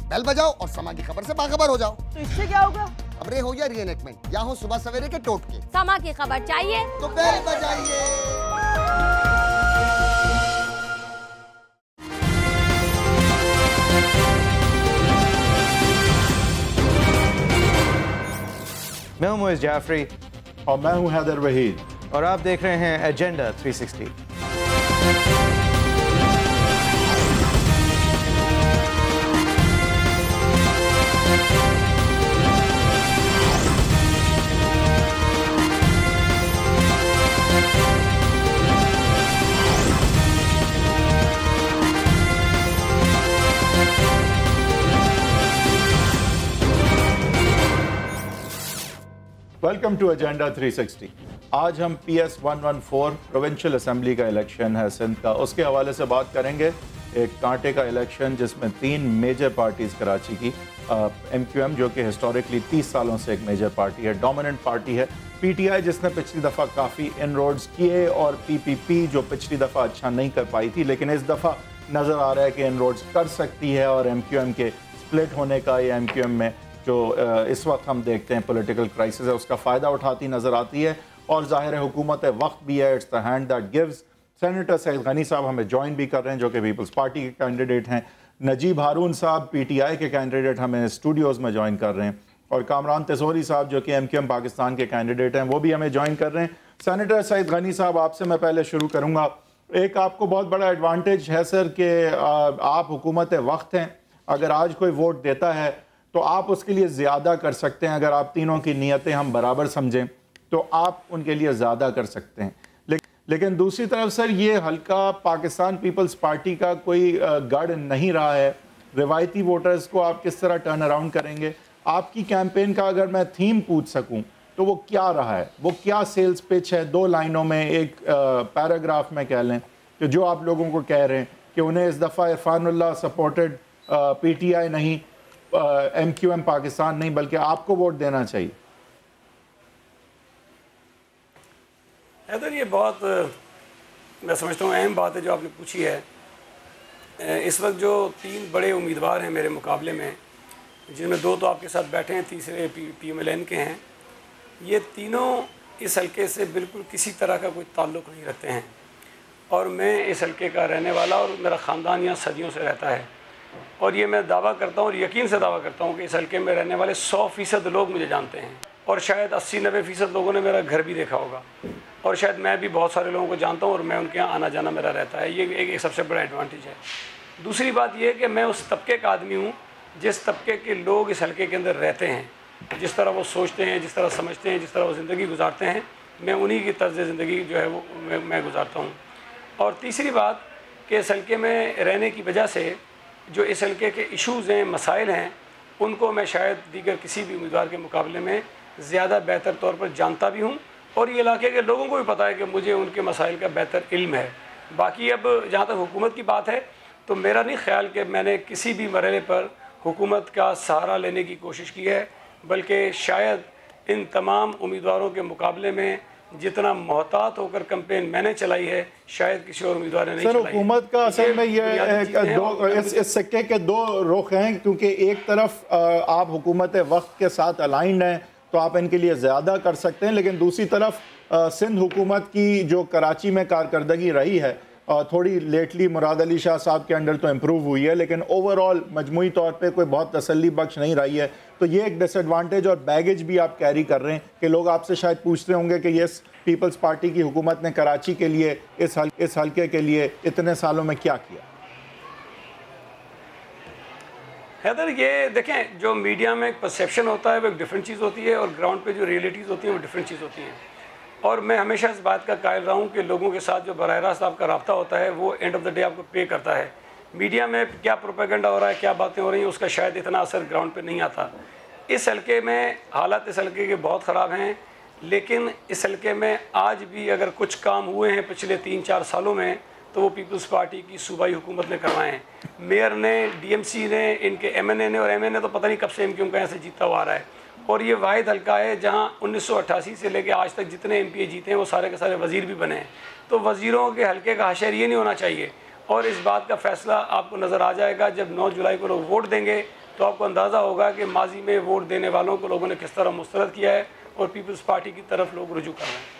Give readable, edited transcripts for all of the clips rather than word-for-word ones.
Bell बजाओ और समा की खबर से बाखबर हो जाओ। तो इससे क्या होगा? खबरें हो या रीएनेक्टमेंट या हो सुबह सवेरे के टोटके, समा की खबर चाहिए तो बेल बजाइए। मैं हूं मोइज़ जाफरी और मैं हूं हैदर वहीद और आप देख रहे हैं एजेंडा 360। Welcome to agenda 360। आज हम PS 114 प्रोविंशियल असेंबली का इलेक्शन है सिंध का, उसके हवाले से बात करेंगे। एक कांटे का इलेक्शन जिसमें 3 मेजर पार्टीज़ कराची की, MQM जो कि हिस्टोरिकली 30 सालों से एक मेजर पार्टी है, डोमिनेंट पार्टी है, PTI जिसने पिछली दफ़ा काफ़ी इनरोड्स किए, और PPP जो पिछली दफ़ा अच्छा नहीं कर पाई थी, लेकिन इस दफ़ा नज़र आ रहा है कि इनरोड्स कर सकती है। और MQM के स्प्लिट होने का, या MQM में जो इस वक्त हम देखते हैं पॉलिटिकल क्राइसिस है, उसका फ़ायदा उठाती नज़र आती है। और ज़ाहिर है हुकूमत वक्त भी है, it's the hand that gives. Senator Saeed Ghani साहब हमें ज्वाइन भी कर रहे हैं जो कि पीपल्स पार्टी के कैंडिडेट हैं। नजीब हारून साहब PTI के कैंडिडेट हमें स्टूडियोज़ में ज्वाइन कर रहे हैं, और कामरान तेजोरी साहब जो कि MQM पाकिस्तान के कैंडिडेट हैं वो भी हमें ज्वाइन कर रहे हैं। सेनेटर सईद गनी साहब, आपसे मैं पहले शुरू करूँगा। एक आपको बहुत बड़ा एडवांटेज है सर कि आप हुकूमत वक्त हैं, अगर आज कोई वोट देता है तो आप उसके लिए ज़्यादा कर सकते हैं। अगर आप तीनों की नीयतें हम बराबर समझें तो आप उनके लिए ज़्यादा कर सकते हैं। लेकिन दूसरी तरफ सर, ये हल्का पाकिस्तान पीपल्स पार्टी का कोई गढ़ नहीं रहा है। रिवायती वोटर्स को आप किस तरह टर्न अराउंड करेंगे? आपकी कैंपेन का अगर मैं थीम पूछ सकूं तो वो क्या रहा है? वो क्या सेल्स पिच है? 2 लाइनों में, एक पैराग्राफ में कह लें कि जो आप लोगों को कह रहे हैं कि उन्हें इस दफ़ा इरफानुल्लाह सपोर्टेड PTI नहीं, MQM पाकिस्तान नहीं, बल्कि आपको वोट देना चाहिए। हैदर, ये बहुत मैं समझता हूँ अहम बात है जो आपने पूछी है। इस वक्त जो 3 बड़े उम्मीदवार हैं मेरे मुकाबले में, जिनमें 2 तो आपके साथ बैठे हैं, तीसरे PMLN के हैं, ये तीनों इस हल्के से बिल्कुल किसी तरह का कोई ताल्लुक़ नहीं रखते हैं। और मैं इस हल्के का रहने वाला, और मेरा ख़ानदान यहाँ सदियों से रहता है, और ये मैं दावा करता हूँ और यकीन से दावा करता हूँ कि इस हल्के में रहने वाले 100% लोग मुझे जानते हैं, और शायद 80-90% लोगों ने मेरा घर भी देखा होगा, और शायद मैं भी बहुत सारे लोगों को जानता हूँ, और मैं उनके यहाँ आना जाना मेरा रहता है। ये एक सबसे बड़ा एडवांटेज है। दूसरी बात यह है कि मैं उस तबके का आदमी हूँ जिस तबके के लोग इस हल्के के अंदर रहते हैं, जिस तरह वो सोचते हैं, जिस तरह समझते हैं, जिस तरह वो ज़िंदगी गुजारते हैं, मैं उन्हीं की तर्ज़ ज़िंदगी जो है वो मैं गुजारता हूँ। और तीसरी बात कि इस हल्के में रहने की वजह से जो इस हल्के के इश्यूज़ हैं, मसाइल हैं, उनको मैं शायद दीगर किसी भी उम्मीदवार के मुकाबले में ज़्यादा बेहतर तौर पर जानता भी हूँ, और ये इलाके के लोगों को भी पता है कि मुझे उनके मसाइल का बेहतर इल्म है। बाकी अब जहाँ तक हुकूमत की बात है, तो मेरा नहीं ख्याल कि मैंने किसी भी मरहले पर हुकूमत का सहारा लेने की कोशिश की है, बल्कि शायद इन तमाम उम्मीदवारों के मुकाबले में जितना मोहतात होकर कैंपेन मैंने चलाई है, शायद किसी और उम्मीदवार ने नहीं चलाई। सर, हुकूमत का असल में ये इस सिक्के के 2 रुख हैं, क्योंकि एक तरफ आप हुकूमत वक्त के साथ अलाइंड हैं तो आप इनके लिए ज़्यादा कर सकते हैं, लेकिन दूसरी तरफ सिंध हुकूमत की जो कराची में कारकर्दगी रही है, थोड़ी लेटली मुराद अली शाह साहब के अंडर तो इम्प्रूव हुई है, लेकिन ओवरऑल मजमूई तौर पे कोई बहुत तसल्ली बख्श नहीं रही है। तो ये एक डिसएडवांटेज और बैगेज भी आप कैरी कर रहे हैं कि लोग आपसे शायद पूछते होंगे कि ये पीपल्स पार्टी की हुकूमत ने कराची के लिए, इस हल्के के लिए इतने सालों में क्या किया? हैदर, ये देखें, जो मीडिया में एक परसेप्शन होता है वो एक डिफरेंट चीज़ होती है, और ग्राउंड पे जो रियलिटीज़ होती हैं वो डिफरेंट चीज़ होती हैं। और मैं हमेशा इस बात का कायल रहा हूँ कि लोगों के साथ जो बराह रास्त आपका रब्ता होता है वो एंड ऑफ द डे आपको पे करता है। मीडिया में क्या प्रोपेगेंडा हो रहा है, क्या बातें हो रही हैं, उसका शायद इतना असर ग्राउंड पे नहीं आता। इस हल्के में हालात इस हल्के के बहुत ख़राब हैं, लेकिन इस हल्के में आज भी अगर कुछ काम हुए हैं पिछले 3-4 सालों में, तो वो पीपल्स पार्टी की सूबाई हुकूमत ने करवाए हैं। मेयर ने, DMC ने, इनके MNA ने, और MNA तो पता नहीं कब से MQM का यहाँ से जीता हुआ आ रहा है। और ये वाहिद हल्का है जहाँ 1988 से लेकर आज तक जितने MPA जीते हैं वो सारे के सारे वज़ीर भी बने हैं। तो वज़ीरों के हल्के का हशर ये नहीं होना चाहिए। और इस बात का फ़ैसला आपको नज़र आ जाएगा जब 9 जुलाई को लोग वोट देंगे, तो आपको अंदाज़ा होगा कि माजी में वोट देने वालों को लोगों ने किस तरह मुस्तरद किया है और पीपल्स पार्टी की तरफ लोग रुजू कर रहे हैं।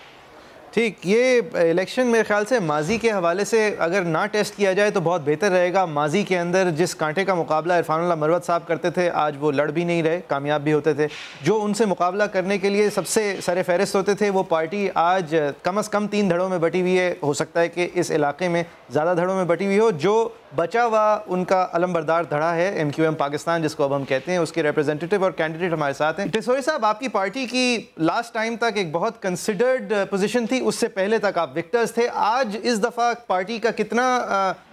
ठीक, ये इलेक्शन मेरे ख्याल से माजी के हवाले से अगर ना टेस्ट किया जाए तो बहुत बेहतर रहेगा। माजी के अंदर जिस कांटे का मुकाबला इरफानुल्लाह मरवत साहब करते थे, आज वो लड़ भी नहीं रहे, कामयाब भी होते थे। जो उनसे मुकाबला करने के लिए सबसे सर फहरिस्त होते थे, वो पार्टी आज कम से कम 3 धड़ों में बटी हुई है। हो सकता है कि इस इलाके में ज़्यादा धड़ों में बटी हुई हो। जो बचा हुआ उनका अलमबरदार धड़ा है MQM पाकिस्तान, जिसको अब हम कहते हैं, उसके रिप्रेजेंटेटिव और कैंडिडेट हमारे साथ हैं। टिसोरी साहब, आपकी पार्टी की लास्ट टाइम तक एक बहुत कंसिडर्ड पोजीशन थी, उससे पहले तक आप विक्टर्स थे। आज इस दफ़ा पार्टी का कितना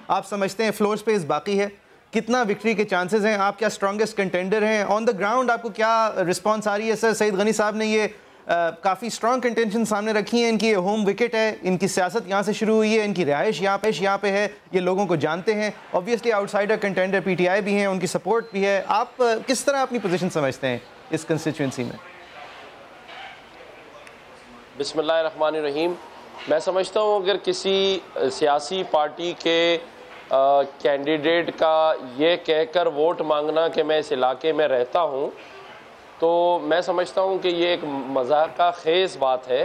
आप समझते हैं फ्लोर स्पेस बाकी है, कितना विक्ट्री के चांसेस हैं, आप क्या स्ट्रॉन्गेस्ट कंटेंडर हैं? ऑन द ग्राउंड आपको क्या रिस्पॉन्स आ रही है? सर सईद गनी साहब ने ये काफ़ी स्ट्रॉन्ग कंटेंशन सामने रखी है। इनकी ये होम विकेट है, इनकी सियासत यहाँ से शुरू हुई है, इनकी रिहाइश यहाँ पे है, ये लोगों को जानते हैं। ऑब्वियसली आउटसाइडर कंटेंडर PTI भी हैं, उनकी सपोर्ट भी है। आप किस तरह अपनी पोजीशन समझते हैं इस कंस्टिट्यूंसी में? बिस्मिल्लाहिर्रहमानिर्रहीम। मैं समझता हूँ अगर किसी सियासी पार्टी के कैंडिडेट का ये कहकर वोट मांगना कि मैं इस इलाके में रहता हूँ, तो मैं समझता हूँ कि ये एक मज़ाक़ खेज़ बात है,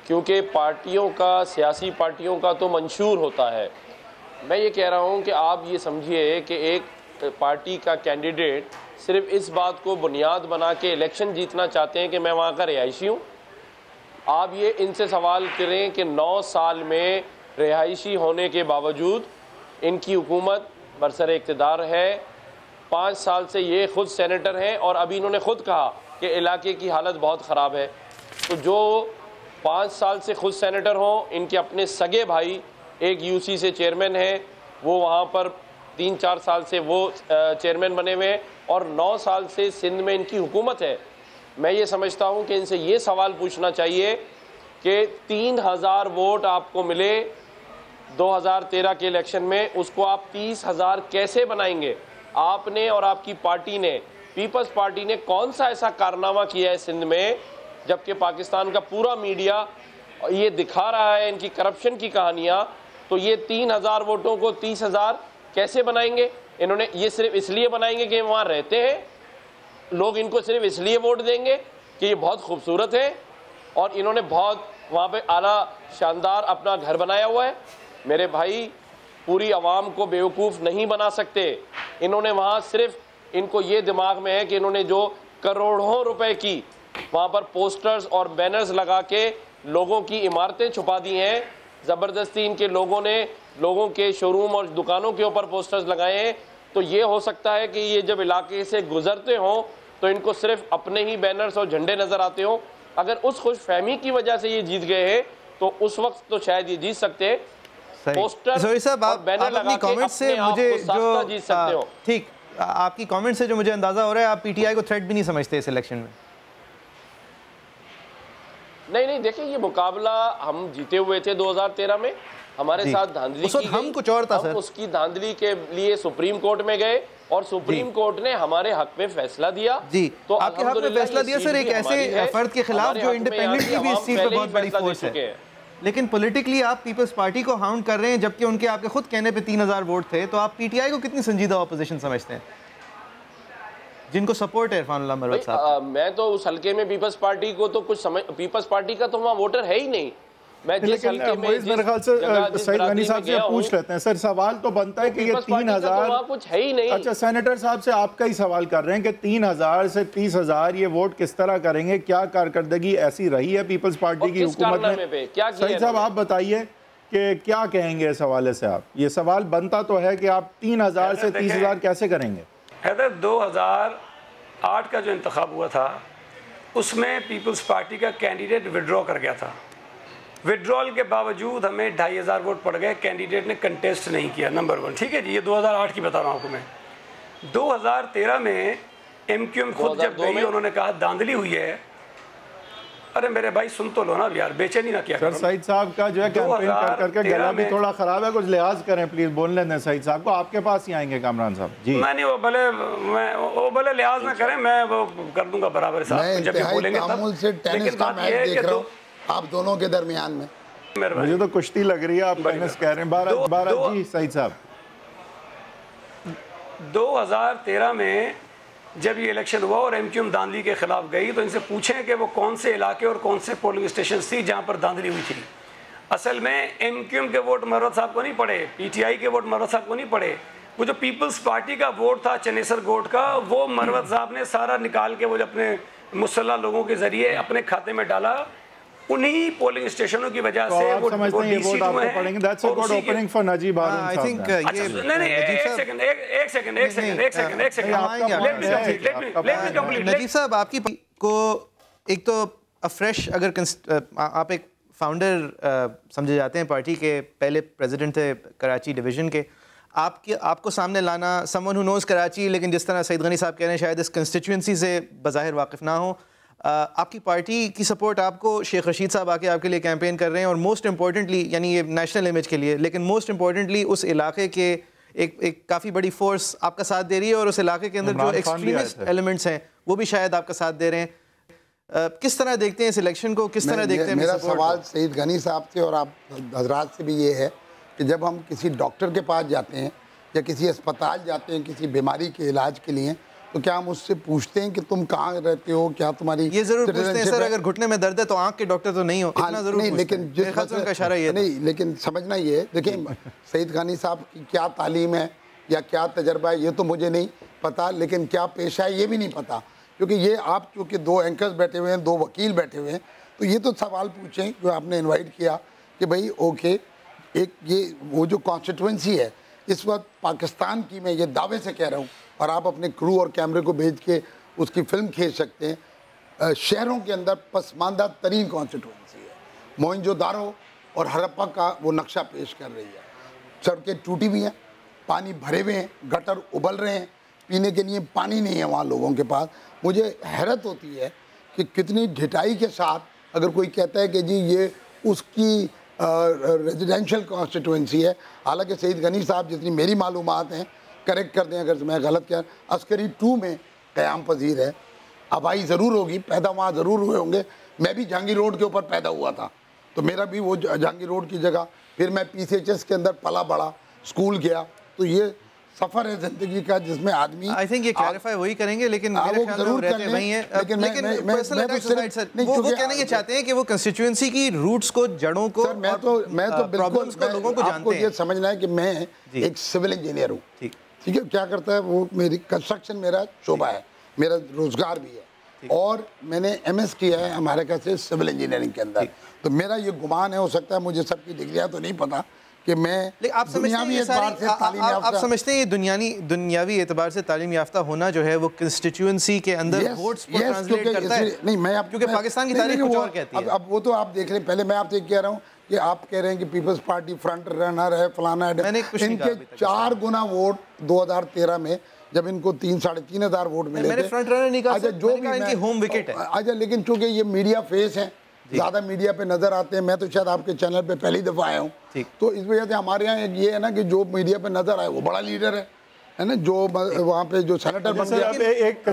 क्योंकि पार्टियों का, सियासी पार्टियों का तो मंशूर होता है। मैं ये कह रहा हूँ कि आप ये समझिए कि एक पार्टी का कैंडिडेट सिर्फ इस बात को बुनियाद बना के इलेक्शन जीतना चाहते हैं कि मैं वहाँ का रिहायशी हूँ। आप ये इनसे सवाल करें कि 9 साल में रिहायशी होने के बावजूद इनकी हुकूमत बरसर इक़्तिदार है। 5 साल से ये खुद सेनेटर हैं और अभी इन्होंने खुद कहा कि इलाके की हालत बहुत ख़राब है। तो जो 5 साल से खुद सेनेटर हों, इनके अपने सगे भाई एक UC से चेयरमैन हैं, वो वहाँ पर 3-4 साल से वो चेयरमैन बने हुए हैं और 9 साल से सिंध में इनकी हुकूमत है। मैं ये समझता हूँ कि इनसे ये सवाल पूछना चाहिए कि 3000 वोट आपको मिले 2013 के इलेक्शन में, उसको आप 30,000 कैसे बनाएंगे? आपने और आपकी पार्टी ने, पीपल्स पार्टी ने कौन सा ऐसा कारनामा किया है सिंध में, जबकि पाकिस्तान का पूरा मीडिया ये दिखा रहा है इनकी करप्शन की कहानियाँ? तो ये 3000 वोटों को 30,000 कैसे बनाएंगे? इन्होंने ये सिर्फ इसलिए बनाएंगे कि वहाँ रहते हैं, लोग इनको सिर्फ इसलिए वोट देंगे कि ये बहुत खूबसूरत है और इन्होंने बहुत वहाँ पे आला शानदार अपना घर बनाया हुआ है। मेरे भाई, पूरी आवाम को बेवकूफ़ नहीं बना सकते। इन्होंने वहाँ सिर्फ इनको ये दिमाग में है कि इन्होंने जो करोड़ों रुपए की वहाँ पर पोस्टर्स और बैनर्स लगा के लोगों की इमारतें छुपा दी हैं। ज़बरदस्ती इनके लोगों ने लोगों के शोरूम और दुकानों के ऊपर पोस्टर्स लगाए हैं। तो ये हो सकता है कि ये जब इलाके से गुजरते हों तो इनको सिर्फ अपने ही बैनर्स और झंडे नज़र आते हों। अगर उस खुशफहमी की वजह से ये जीत गए हैं तो उस वक्त तो शायद ये जीत सकते हैं। पोस्टर साहब, और बैनर लगा के कमेंट से मुझे जो जीत सकते हो। ठीक, आपकी कमेंट से जो मुझे अंदाजा हो रहा है, आप PTI को थ्रेट भी नहीं समझते इस इलेक्शन में? नहीं, देखिए, ये मुकाबला हम जीते हुए थे 2013 में, हमारे साथ धांधली की हम कुछ और था सर। उसकी धांधली के लिए सुप्रीम कोर्ट में गए और सुप्रीम कोर्ट ने हमारे हक में फैसला दिया। जी, तो आपके हक में फैसला दिया सर, एक ऐसे फर्द के खिलाफ जो इंडिपेंडेंटली भी इस चीज पे बहुत बड़ी फोर्स है। लेकिन पॉलिटिकली आप पीपल्स पार्टी को हाउंड कर रहे हैं, जबकि उनके आपके खुद कहने पे 3000 वोट थे। तो आप PTI को कितनी संजीदा ऑपोजिशन समझते हैं, जिनको सपोर्ट है इरफानुल्लाह मरवत साहब? मैं तो उस हल्के में पीपल्स पार्टी को तो कुछ समझ, पीपल्स पार्टी का तो वहाँ वोटर है ही नहीं। मैं जिस हल्के में, मेरे ख्याल से सईद गनी साहब से पूछ लेते हैं। सर, सवाल तो बनता है कि ये 3000 कुछ है ही नहीं। अच्छा, सेनेटर साहब से आपका ही सवाल कर रहे हैं कि 3000 से 30,000 ये वोट किस तरह करेंगे? क्या कारकर्दगी ऐसी रही है पीपल्स पार्टी की हुकूमत में? सईद साहब, आप बताइए कि क्या कहेंगे इस हवाले से? आप, ये सवाल बनता तो है कि आप 3000 से 30,000 कैसे करेंगे? हैदर, 2008 का जो इंतखाब हुआ था उसमें पीपल्स पार्टी का कैंडिडेट विड्रॉ कर गया था। विड्रॉल के बावजूद हमें 2500 वोट पड़ गए। कैंडिडेट ने कंटेस्ट नहीं किया, नंबर 1। ठीक है जी, ये 2008 की बता रहा हूँ आपको मैं। 2013 में MQM खुद जब गई, उन्होंने कहा धांधली हुई है। अरे मेरे भाई, सुन तो लो ना यार, बेचैनी ना किया सर। सईद साहब का जो है कैंपेन कर करके गला भी थोड़ा खराब है, कुछ लिहाज करें प्लीज। बोलने दें सईद साहब को, आपके पास ही आएंगे कामरान साहब जी। नहीं, वो भले लिहाज ना करें, मैं वो कर दूंगा बराबर साहब जब भी बोलेंगे तब। लेकिन बात ये है कि आप दोनों के दरमियान में मुझे तो कुश्ती लग रही है। आप टेनिस कह रहे हैं। 12 जी सईद साहब। 2013 में जब ये इलेक्शन हुआ और MQM धांधली के ख़िलाफ़ गई तो इनसे पूछें कि वो कौन से इलाके और कौन से पोलिंग स्टेशन थी जहाँ पर धांधली हुई थी। असल में MQM के वोट मरवत साहब को नहीं पड़े, PTI के वोट मरवत साहब को नहीं पड़े, वो जो पीपल्स पार्टी का वोट था चनेसर गोट का, वो मरवत साहब ने सारा निकाल के वो जो अपने मुसल्ला लोगों के ज़रिए अपने खाते में डाला। उन्हीं पोलिंग स्टेशनों की वजह से वो वोट आपको पड़ेंगे। That's a good opening for Najeeb Haroon. I think ये नजीब साहब आपकी को एक तो फ्रेश, अगर आप एक फाउंडर समझे जाते हैं पार्टी के, पहले प्रेसिडेंट थे कराची डिवीज़न के, आपको सामने लाना समवन हु नोज़ कराची, लेकिन जिस तरह सईद गनी साहब कह रहे हैं शायद इस कंस्टिट्यूंसी से बज़ाहिर वाकिफ़ ना हो, आपकी पार्टी की सपोर्ट आपको, शेख रशीद साहब आके आपके लिए कैंपेन कर रहे हैं और मोस्ट इम्पॉर्टेंटली, यानी ये नेशनल इमेज के लिए, लेकिन मोस्ट इम्पॉर्टेंटली उस इलाके के एक काफ़ी बड़ी फोर्स आपका साथ दे रही है और उस इलाके के अंदर जो एक्सट्रीमिस्ट एलिमेंट्स हैं वो भी शायद आपका साथ दे रहे हैं। किस तरह देखते हैं इस इलेक्शन को, किस तरह देखते हैं? मेरा सवाल सईद गनी साहब से और आप हजरात से भी ये है कि जब हम किसी डॉक्टर के पास जाते हैं या किसी अस्पताल जाते हैं किसी बीमारी के इलाज के लिए, तो क्या हम उससे पूछते हैं कि तुम कहाँ रहते हो, क्या तुम्हारी, ये जरूर पूछते हैं सर, अगर घुटने में दर्द है तो आंख के डॉक्टर तो नहीं हो, इतना जरूर नहीं, लेकिन जिस का इशारा ये नहीं, लेकिन समझना ये, देखिए सईद गनी साहब की क्या तालीम है या क्या तजर्बा है ये तो मुझे नहीं पता, लेकिन क्या पेशा है ये भी नहीं पता, क्योंकि ये आप चूँकि दो एंकर्स बैठे हुए हैं, दो वकील बैठे हुए हैं, तो ये तो सवाल पूछें जो आपने इन्वाइट किया कि भाई ओके, एक ये वो जो कॉन्स्टिट्यूंसी है इस वक्त पाकिस्तान की, मैं ये दावे से कह रहा हूँ, और आप अपने क्रू और कैमरे को भेज के उसकी फिल्म खींच सकते हैं, शहरों के अंदर पसमानदा तरीन कॉन्स्टिट्यूंसी है। मोहनजोदारो और हड़प्पा का वो नक्शा पेश कर रही है। सड़कें टूटी हुई हैं, पानी भरे हुए हैं, गटर उबल रहे हैं, पीने के लिए पानी नहीं है वहाँ लोगों के पास। मुझे हैरत होती है कि कितनी ढिठाई के साथ अगर कोई कहता है कि जी ये उसकी रेजिडेंशियल कॉन्स्टिट्यूंसी है, हालांकि सईद गनी साहब जितनी मेरी मालूमात हैं, करेक्ट कर दें अगर मैं गलत किया, अस्करी 2 में क़याम पजीर है, आबाई ज़रूर होगी, पैदा वहाँ ज़रूर हुए होंगे। मैं भी जहांगीर रोड के ऊपर पैदा हुआ था, तो मेरा भी वो जहांगीर रोड की जगह, फिर मैं PCHS के अंदर पला बड़ा, स्कूल गया, तो ये सफ़र है ज़िंदगी का जिसमें आदमी, आई थिंक ये क्लैरिफाई वही करेंगे, लेकिन मेरे ख्याल में वो रहते वही हैं, लेकिन वो कहना ये चाहते हैं कि वो कंस्टिट्यूएंसी की रूट्स को, जड़ों को, मैं तो बिल्कुल लोगों को जानते हैं। ये समझना है कि मैं एक सिविल इंजीनियर हूँ, ठीक है, क्या करता है वो, मेरी कंस्ट्रक्शन मेरा शोबा है, मेरा रोज़गार भी है, और मैंने MS किया है अमेरिका से सिविल इंजीनियरिंग के अंदर, तो मेरा ये गुमान है, हो सकता है मुझे सबकी डिग्रियाँ तो नहीं पता कि मैं आप समझते हैं ये दुनियावी एतबार से तालीम याफ्ता होना जो है वो कंस्टिट्यूएंसी के अंदर वोट्स को ट्रांसलेट करता है? नहीं, मैं आप, क्योंकि पाकिस्तान की तारीख कुछ और कहती है। अब वो तो आप देख रहे हैं, पहले मैं आपसे कह रहा हूँ कि आप कह रहे हैं कि पीपल्स पार्टी फ्रंट रनर है, फलाना है, इनके 4 गुना वोट 2013 में जब इनको 3-3.5 हज़ार वोट मिले थे, फ्रंट रनर नहीं कहा, जो भी इनकी होम विकेट है। अच्छा, लेकिन चूंकि ये मीडिया फेस है, ज़्यादा मीडिया पे नज़र आते हैं, मैं तो शायद आपके चैनल पे पहली दफ़ा आया हूँ, तो इस वजह से हमारे यहाँ एक ये है ना कि जो मीडिया पे नज़र आए वो बड़ा लीडर है ना, जो वहाँ पे जो सेनेटर बन गया। एक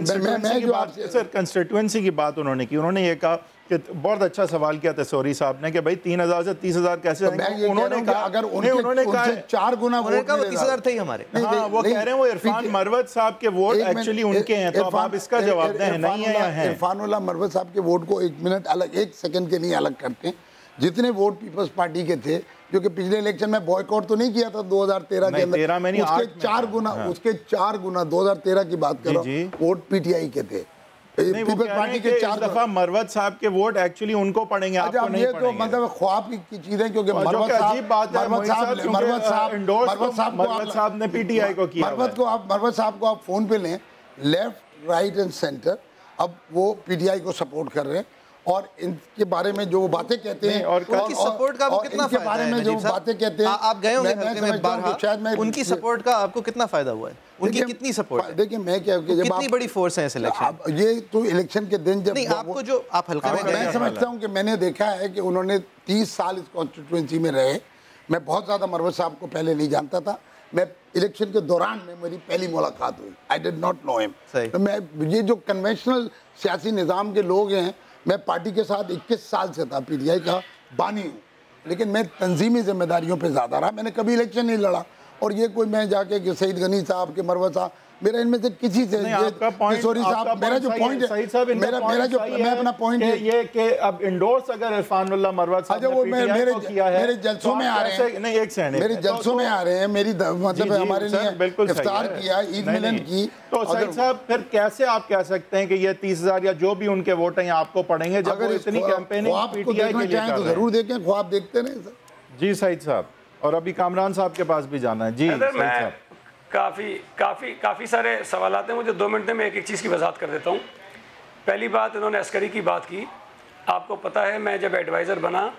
कंस्टिट्यूएंसी की बात उन्होंने की, उन्होंने ये कहा कि बहुत अच्छा सवाल किया तसौरी साहब ने कि भाई 3,000 से 30,000 कैसे, उन्होंने कहा अगर उन्होंने कहा 4 गुना वोट 30,000 थे हमारे, वो कह रहे हैं वो इरफान मरवत साहब के वोट एक्चुअली उनके हैं, तो आप इसका जवाब दें, नहीं है या है? इरफानुल्लाह मरवत साहब के वोट को 1 मिनट अलग, 1 सेकंड के लिए अलग करते हैं। जितने वोट पीपल्स पार्टी के थे, जो कि पिछले इलेक्शन में बॉयकॉट तो नहीं किया था 2013 के अंदर, उसके 4 गुना 2013 की बात कर रहा हूँ, वोट PTI के थे। पीपल्स पार्टी के 4 दफा मरवत साहब के वोट एक्चुअली उनको पड़ेंगे, आपको नहीं पड़ेंगे। तो मतलब ख्वाब की चीज है, क्योंकि मरवत साहब ने PTI को किया। मरवत साहब को आप फोन पे लें, लेफ्ट राइट एंड सेंटर, अब वो PTI को सपोर्ट कर रहे हैं, और इनके बारे में जो बातें कहते हैं और उनकी सपोर्ट का आपको कितना फायदा बारे में जो बातें कहते हैं, आप गए होंगे हल्के में बारहा, शायद मैं उनकी सपोर्ट का आपको कितना फायदा हुआ है, उनकी कितनी सपोर्ट है? देखिए मैं क्या, जब कितनी बड़ी फोर्स है इस इलेक्शन, ये तो इलेक्शन के दिन जब आपको जो आप हल्के में, मैं समझता हूँ कि मैंने देखा है कि उन्होंने 30 साल इस कॉन्स्टिट्यूएंसी में रहे। मैं बहुत ज़्यादा मरवत साहब को पहले नहीं जानता था, मैं इलेक्शन के दौरान में मेरी पहली मुलाकात हुई, I did not know him. तो मैं, ये जो कन्वेंशनल सियासी निज़ाम के लोग हैं, मैं पार्टी के साथ 21 साल से था, PTI का बानी हूँ, लेकिन मैं तंजीमी जिम्मेदारियों पे ज़्यादा रहा, मैंने कभी इलेक्शन नहीं लड़ा। और ये कोई मैं जाके कि सईद गनी साहब के मरवत साहब, मेरा इनमें से किसी से किशोरी साहब, मेरा जो पॉइंट है, मेरा जो मैं अपना पॉइंट है ये कि अब इंडोर्स अगर इरफानुल्लाह मरवत साहब वो मेरे जलसों में आ रहे हैं, नहीं एक सेकंड, मेरे जलसों में आ रहे हैं, मेरी मतलब हमारे लिए इफ्तार किया, ईद मिलन की। तो सईद साहब फिर कैसे आप कह सकते हैं कि ये 30,000 या जो भी उनके वोट हैं आपको पड़ेंगे, जब वो इतनी कैंपेनिंग पीटीआई के लिए तो जरूर देखें, ख्वाब देखते नहीं सर। जी सईद साहब, और अभी कामरान साहब के पास भी जाना है। जी सईद साहब, काफ़ी सारे सवाल आते हैं, मुझे 2 मिनट में एक चीज़ की वजाहत कर देता हूँ। पहली बात, इन्होंने अस्करी की बात की। आपको पता है मैं जब एडवाइज़र बना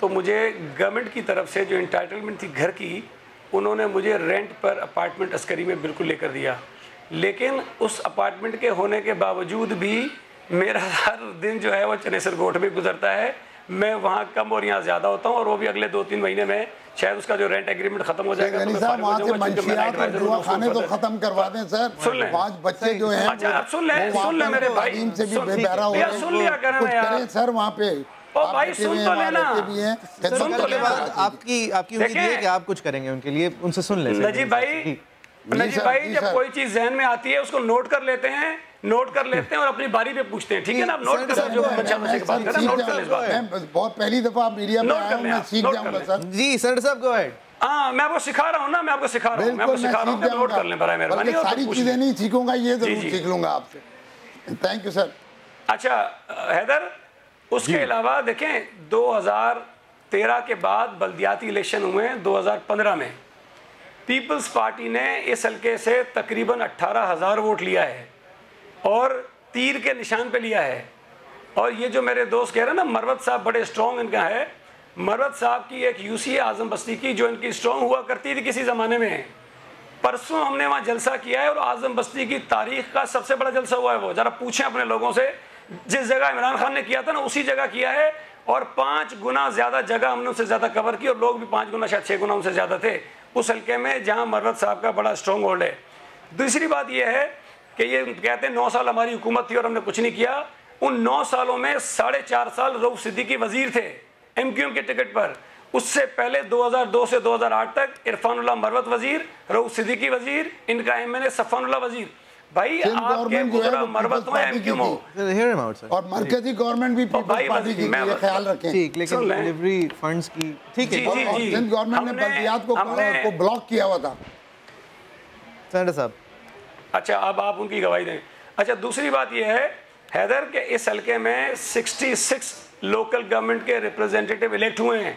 तो मुझे गवर्नमेंट की तरफ से जो इंटाइटलमेंट थी घर की, उन्होंने मुझे रेंट पर अपार्टमेंट अस्करी में बिल्कुल लेकर दिया। लेकिन उस अपार्टमेंट के होने के बावजूद भी मेरा हर दिन जो है वो चनेसर कोट में गुजरता है। मैं वहाँ कम और यहाँ ज़्यादा होता हूँ, और वो भी अगले 2-3 महीने में शायद उसका जो रेंट एग्रीमेंट खत्म हो जाएगा। वहाँ से मंशियात और जुआ खाने तो खत्म करवा दें सर। सुन लें, 5 बच्चे जो हैं, अच्छा सुन ले मेरे भाई, से भी बेबहरा हो रहे, सुन लिया करें सर वहाँ पे। ओ भाई सुन तो लेना, सुन तो लेना। आपकी उम्मीद है कि आप कुछ करेंगे उनके लिए, उनसे सुन लें। नजीब भाई जब कोई चीज जहन में आती है उसको नोट कर लेते हैं और अपनी बारी पे पूछते हैं, ठीक है ना? आप नोट कर, जो बच्चा बच्चे की बात कर रहे हैं, नोट कर ले इस बात में। बहुत पहली दफा मीडिया में आया हूं, मैं सीख जाऊंगा सर। जी सर साहब गो अहेड। हाँ, मैं आपको सिखा रहा हूँ ना, मैं आपको सिखा रहा हूँ, नोट कर लें बराए मेहरबानी। सारी चीजें नहीं सीखूंगा, ये जरूर सीख लूंगा आपसे। Thank you sir. अच्छा हैदर, उसके अलावा देखें 2013 के बाद बल्दियाती इलेक्शन हुए, 2015 में पीपल्स पार्टी ने इस हल्के से तकरीबन 18,000 वोट लिया है और तीर के निशान पे लिया है। और ये जो मेरे दोस्त कह रहे हैं ना, मरवत साहब बड़े स्ट्रॉन्ग इनका है। मरवत साहब की एक यूसी है आजम बस्ती की, जो इनकी स्ट्रॉन्ग हुआ करती थी किसी ज़माने में। परसों हमने वहाँ जलसा किया है और आजम बस्ती की तारीख का सबसे बड़ा जलसा हुआ है वो। ज़रा पूछें अपने लोगों से, जिस जगह इमरान खान ने किया था ना, उसी जगह किया है। और 5 गुना ज़्यादा जगह हमने उनसे ज़्यादा कवर की, और लोग भी 5 गुना शायद 6 गुना उनसे ज़्यादा थे उस हल्के में जहाँ मरवत साहब का बड़ा स्ट्रॉन्ग होल्ड है। दूसरी बात यह है कि ये कहते हैं 9 साल हमारी हुकूमत थी और हमने कुछ नहीं किया। उन 9 सालों में 4.5 साल रऊफ सिद्दीकी वजीर थे MQM के टिकट पर। उससे पहले 2002 से 2008 तक इरफानुल्लाह मरवत वजीर, रऊफ सिद्दीकी वजीर, इनका MNA सफानुल्लाह वजीर। भाई आपके गुजरा मरवत हो MQM हो, और मरकजी गवर्नमेंट भी पीपल्स पार्टी की, ये ख्याल रखें। ठीक, लेकिन डिलीवरी फंड्स की ठीक है। सिंध गवर्नमेंट ने बल्दियात को ब्लॉक किया हुआ था सेनेटर साहब। अच्छा, अब आप उनकी गवाही दें। अच्छा, दूसरी बात यह है हैदर के इस हल्के में 66 लोकल गवर्नमेंट के रिप्रेजेंटेटिव इलेक्ट हुए हैं।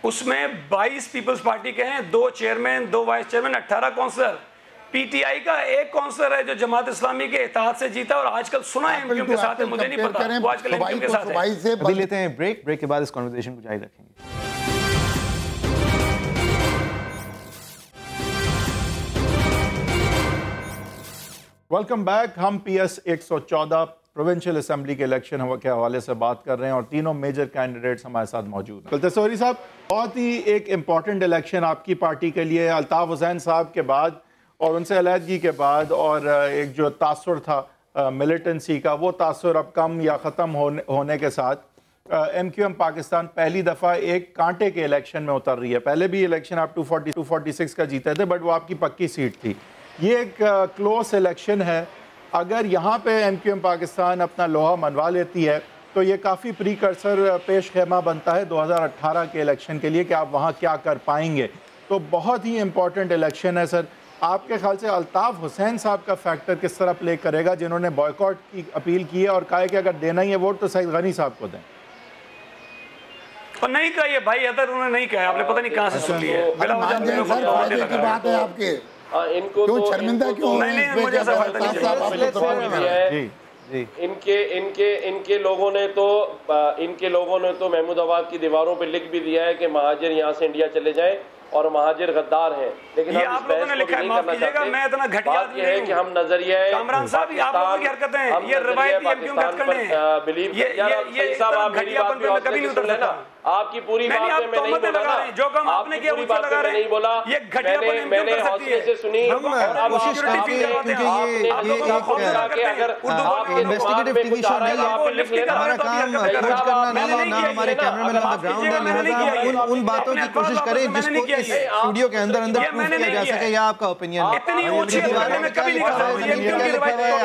उसमें 22 पीपल्स पार्टी के हैं, 2 chairman, 2 vice chairman, 18 councillor. PTI का एक काउंसलर है जो जमात इस्लामी के इत्तेहाद से जीता, और आजकल सुना है MQM के साथ है, मुझे नहीं पता वो आजकल MQM के साथ है। अभी लेते हैं ब्रेक के बाद इस कन्वर्सेशन को जारी रखेंगे। Welcome back. हम PS 114 प्रोविंशियल असेंबली के इलेक्शन के हवाले से बात कर रहे हैं और तीनों मेजर कैंडिडेट्स हमारे साथ मौजूद हैं। तसौरी साहब, बहुत ही एक इम्पॉर्टेंट इलेक्शन आपकी पार्टी के लिए, अल्ताफ हुसैन साहब के बाद और उनसे अलहदगी के बाद, और एक जो तासुर था मिलिटेंसी का, वो तासुर अब कम या ख़त्म होने के साथ MQM पाकिस्तान पहली दफ़ा एक कांटे के इलेक्शन में उतर रही है। पहले भी इलेक्शन आप 246 का जीते थे, बट वो आपकी पक्की सीट थी। ये एक क्लोज इलेक्शन है। अगर यहाँ पे MQM पाकिस्तान अपना लोहा मनवा लेती है तो ये काफ़ी प्रीकर्सर पेश खेमा बनता है 2018 के इलेक्शन के लिए कि आप वहाँ क्या कर पाएंगे। तो बहुत ही इम्पॉर्टेंट इलेक्शन है सर। आपके ख्याल से अल्ताफ हुसैन साहब का फैक्टर किस तरह प्ले करेगा, जिन्होंने बॉयकॉट की अपील की है और कहा है कि अगर देना ही है वोट तो सईद गनी साहब को दें? और नहीं कहा ये भाई, अदर उन्होंने नहीं कहा, आपने पता नहीं कहाँ से सुन लिया है। इनको क्यों शर्मिंदा क्यों? नहीं, मुझे ऐसा फायदा नहीं चाहिए। इनके लोगों ने तो महमूदाबाद की दीवारों पे लिख भी दिया है कि महाजिर यहाँ से इंडिया चले जाएं और महाजिर गद्दार हैं। लेकिन आप लोगों ने लिखा है, माफ कीजिएगा, मैं इतना घटिया आदमी नहीं हूं कि हम नजरिया है कामरान साहब, ये आप लोगों की हरकतें हैं, ये रवायती MQM कट करने हैं, ये घटियापन पे मैं कभी नहीं उतर सकता। आपकी पूरी बात में मैं नहीं बोला ना, जो काम आपने किया पूरी बात में मैं नहीं बोला, ये घटिया मैंने हौसले से सुनी। कोशिश करके, क्योंकि ये एक इन्वेस्टिगेटिव टीवी शो नहीं है, हमारा काम खोज करना नहीं है, ना हमारे कैमरामैन ऑन द ग्राउंड है, लिहाजा उन बातों की कोशिश करें जिसको इस स्टूडियो के अंदर प्रूफ किया जा सके, या आपका ओपिनियन है। इतनी ऊंची दीवारें में कभी लिखा है,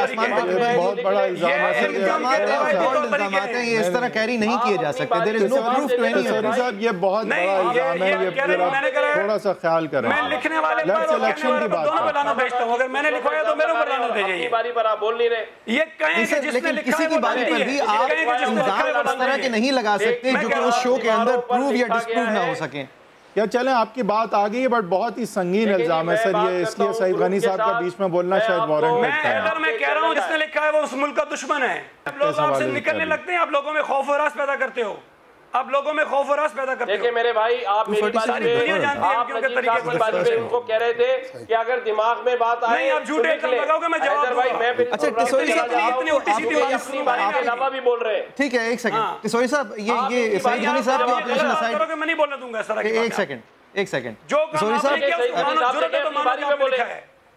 आसमान पे बहुत बड़ा इल्जाम है, ये इस तरह कैरी नहीं किए जा सकते। There is no proof to any of साहब, ये बहुत बड़ा इल्जाम है, ये थोड़ा सा ख्याल करें। मैं लिखने वाले इलेक्शन की बात दोनों पे लाना भेजता हूं, अगर मैंने लिखवाया तो मेरे ऊपर लाना भेजिए। बारी पर आप बोल नहीं रहे, ये कहें कि जिसने लिखा किसी की बारी पर भी आप इल्जाम इस तरह के नहीं लगा सकते जो कि उस शो के अंदर प्रूव या डिस्प्रूव ना हो सके। या चलें, आपकी बात आ गई है, बट बहुत ही संगीन इल्जाम है सर ये, इसलिए सईद गनी साहब का बीच में बोलना शायद वारंट लगता है। मैं कह रहा हूं जिसने लिखा है वो उस मुल्क का दुश्मन है। आप लोग आपसे निकलने लगते हैं, आप लोगों में खौफ और रास पैदा करते हो, आप लोगों में खौफ और रास पैदा करते हो। देखिए मेरे भाई, आप मेरी बात पे, आप नजीब साहब की बात पे उनको कह रहे थे कि अगर दिमाग में बात आए नहीं, आप झूठे इल्जाम लगाओगे, मैं जवाब दूंगा। भाई मैं अच्छा टिसोरी साहब, इतनी उल्टी-सीधी बात के अलावा भी बोल रहे हैं। ठीक है, एक सेकंड टिसोरी साहब, ये सईद गनी साहब के ऑपरेशन असाइड, मैं नहीं बोलने दूंगा इस तरह की बात। एक सेकंड जो टिसोरी साहब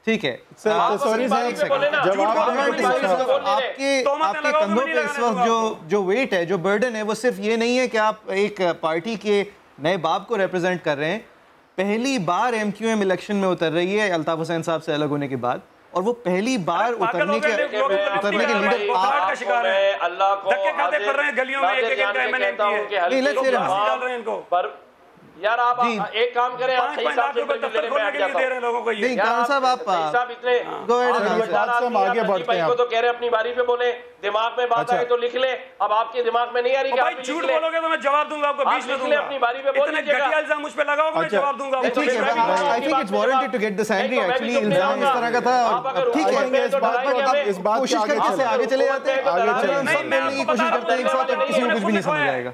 ठीक है, टिसोरी साहब आपके कंधों पे इस वक्त जो वेट है, जो बर्डन है, वो सिर्फ ये नहीं है कि आप एक पार्टी के नए बाप को रिप्रेजेंट कर रहे हैं। पहली बार एमक्यूएम इलेक्शन में उतर रही है अल्ताफ हुसैन साहब से अलग होने के बाद, और वो पहली बार उतरने के लीडर आप का शिकार है। अल्लाह को धक्के खाते फिर रहे हैं गलियों में, एक-एक एमएलए पर यार आप एक काम करें, आप सही साहब से दफ्तर खोलने के लिए दे रहे हैं लोगों को। ये नहीं खान साहब, आप साहब इतने आगे बढ़ते हैं, को तो कह रहे अपनी बारी पे बोले, दिमाग में बात आए तो लिख ले। अब आपके दिमाग में नहीं आ रही, भाई झूठ बोलोगे तो मैं जवाब दूंगा आपको, बीच में दूंगा। अपनी बारी पे बोल लीजिएगा, घटिया इल्जाम मुझ पे लगाओगे, मैं जवाब दूंगा। ठीक है, I think it's warranted to get this angry, actually इल्जाम इस तरह का था। ठीक है, इस बात कोशिश करके से आगे चले जाते हैं, हम सब बोलने की कोशिश करते हैं एक साथ, और किसी को कुछ भी नहीं समझ आएगा।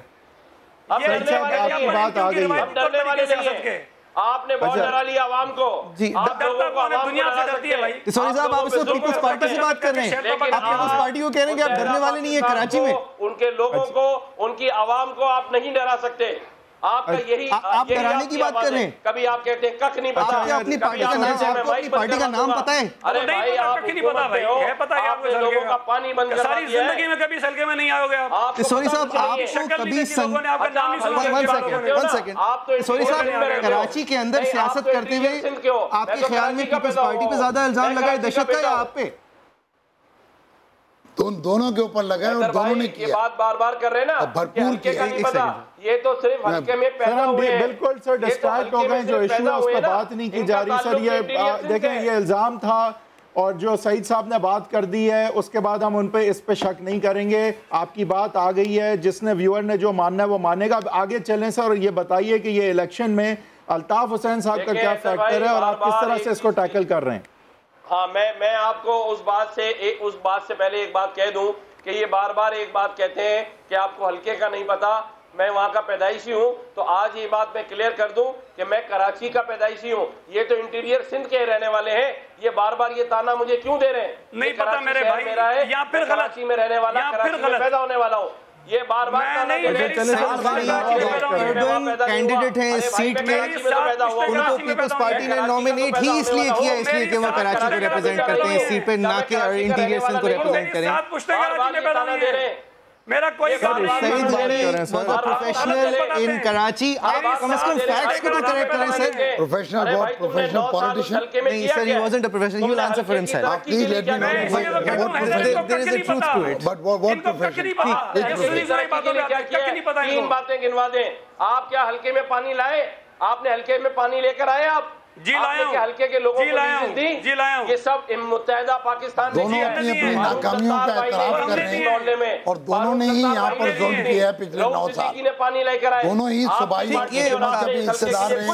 आपकी बात आ गई है, डरने वाले नहीं है, आपने बहुत डरा लिया आवाम को जी। आप लोगों को दुनिया से डरती है भाई। टिसोरी साहब, आप इस वक्त पीपल्स पार्टी से बात कर रहे हैं, आप पीपल्स पार्टी को कह रहे हैं कि आप डरने वाले नहीं है कराची में। उनके लोगों को, उनकी आवाम को आप नहीं डरा सकते। आपका यही आप डराने की बात कर रहे हैं। कभी आप कहते हैं कख नहीं पता, क्या अपनी पार्टी का नाम, आपको अपनी पार्टी का नाम पता है? अरे भाई आप नहीं पता भाई, है पता है आपको, लोगों का पानी बंद कर सारी जिंदगी में कभी सलके में नहीं आओगे आप। टिसोरी साहब, आपको कभी टिसोरी साहब, कराची के अंदर सियासत करते हुए आपके ख्याल में पीपल्स पार्टी पे ज्यादा इल्जाम लगा है दहशत का, या आप पे? दोनों के ऊपर लगा है, और दोनों ने किया। बात बार बार कर रहे हैं ना, भरपूर किया। ये तो सिर्फ हल्के में पैदा हुए हैं। बिल्कुल सर, डिस्ट्रैक्ट हो गए, जो इशू है उस पर बात नहीं की जा रही सर। ये देखें, ये इल्जाम था, और जो सईद साहब ने बात कर दी है उसके बाद हम उन पे इस पे शक नहीं करेंगे। आपकी बात आ गई है, जिसने व्यूअर ने जो मानना है वो मानेगा। अब आगे चलें सर, और ये बताइए कि ये इलेक्शन में अल्ताफ हुसैन साहब का क्या फैक्टर है, और आप किस तरह से इसको टैकल कर रहे हैं? हाँ, मैं आपको उस बात से पहले एक बात कह दूं कि ये बार बार एक बात कहते हैं कि आपको हल्के का नहीं पता, मैं वहां का पैदाइशी हूं, तो आज ये बात मैं क्लियर कर दूं कि मैं कराची का पैदाइशी हूं। ये तो इंटीरियर सिंध के रहने वाले हैं, ये बार बार ये ताना मुझे क्यों दे रहे हैं? नहीं पता मेरे भाई, मेरा है, या फिर कराची में रहने वाला, कराची में पैदा होने वाला हूँ। ये बार बार कैंडिडेट हैं इस सीट के, उनको पीपल्स पार्टी ने नॉमिनेट ही इसलिए किया, इसलिए कि वो कराची को रिप्रेजेंट करते हैं इस सीट पे, ना कि इंटीरियर सिंध को रिप्रेजेंट करें। मेरा कोई सईद गनी प्रोफेशनल इन कराची, आप कम से कम फैक्ट्स को तो करेक्ट करें सर। प्रोफेशनल, बहुत प्रोफेशनल पॉलिटिशियन। नहीं sir, he wasn't a professional, he will answer for himself. Please let me know there is a truth to it. But what profession? तीन बातें गिनवा दें। आप क्या हल्के में पानी लाए? आपने हल्के में पानी लेकर आए? आप जी लाया हूं, हल्के के लोगों को जी लाया हूं। ये सब मुत्तहिदा पाकिस्तान दोनों अपनी नाकामियों का एतराफ कर रहे हैं, और दोनों ने ही यहाँ पर जुल्म किया है पिछले 9 साल। पानी लेकर आए, दोनों ही सूबाई का भी हिस्सेदार रहे,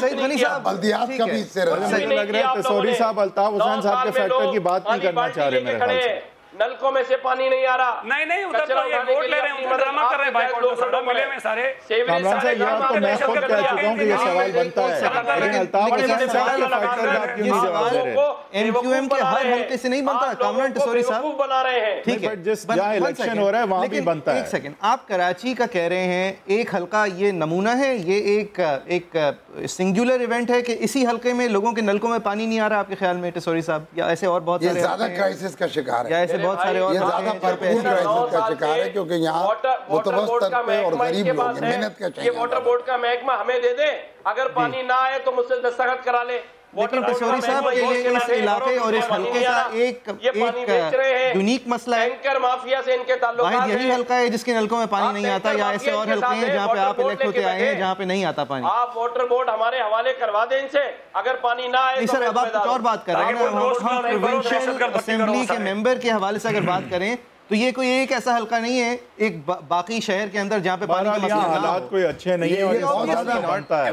बल्दियात का भी हिस्सेदार रहे। लग रहा है टिसोरी साहब अल्ताफ हुसैन साहब के फैक्टर की बात नहीं करना चाह रहे मेरे ख्याल से। नलकों में से पानी नहीं आ रहा। नहीं उधर तो ये वोट ले रहे हैं, ड्रामा कर रहे हैं, बाइकआउट कर रहे हैं, मिले में सारे कामरान साहब, यहाँ तो मैं खुद कह चुका हूँ कि ये सवाल बनता है, लेकिन अल्ताफ हुसैन साहब के फैक्टर का आप क्यों नहीं जवाब दे रहे? एमक्यूएम के हर हल्के से नहीं बनता कामरान टिसोरी साहब, बना रहे हैं। ठीक है, जिस जहाँ इलेक्शन हो रहा है वहाँ भी बनता है। एक सेकंड, आप कराची का कह रहे हैं, एक हल्का ये नमूना है, ये एक सिंगुलर इवेंट है कि इसी हल्के में लोगों के नलकों में पानी नहीं आ रहा आपके ख्याल में टिसोरी साहब, या ऐसे और बहुत सारे ज्यादा क्राइसिस का शिकार है, या ऐसे बहुत सारे और क्राइसिस का शिकार है, क्योंकि यहाँ मुतवस्सित पे और गरीब लोग हैं, मेहनत का चाहिए। ये वाटर बोर्ड का महकमा हमें दे दे, अगर पानी ना आए तो मुझसे दस्तखत करा ले। लेकिन टिसोरी साहब ये इस इलाके और इस हल्के का एक यूनिक मसला है, टैंकर माफिया से इनके ताल्लुकात वाहिद यही हल्का है जिसके नलकों में पानी नहीं आता, या ऐसे और हल्के हैं जहाँ पे आप इलेक्ट होते आए हैं जहाँ पे नहीं आता पानी? आप वाटर बोर्ड हमारे हवाले करवा दें इनसे, अगर पानी ना आए। नहीं सर, अब आप कुछ और बात कर रहे हैं, हम प्रोविंशियल असेंबली के मेंबर के हवाले से अगर बात करें तो ये कोई एक ऐसा हल्का नहीं है एक बाकी शहर के अंदर जहाँ पे पानी का मसला हालात कोई अच्छे नहीं है,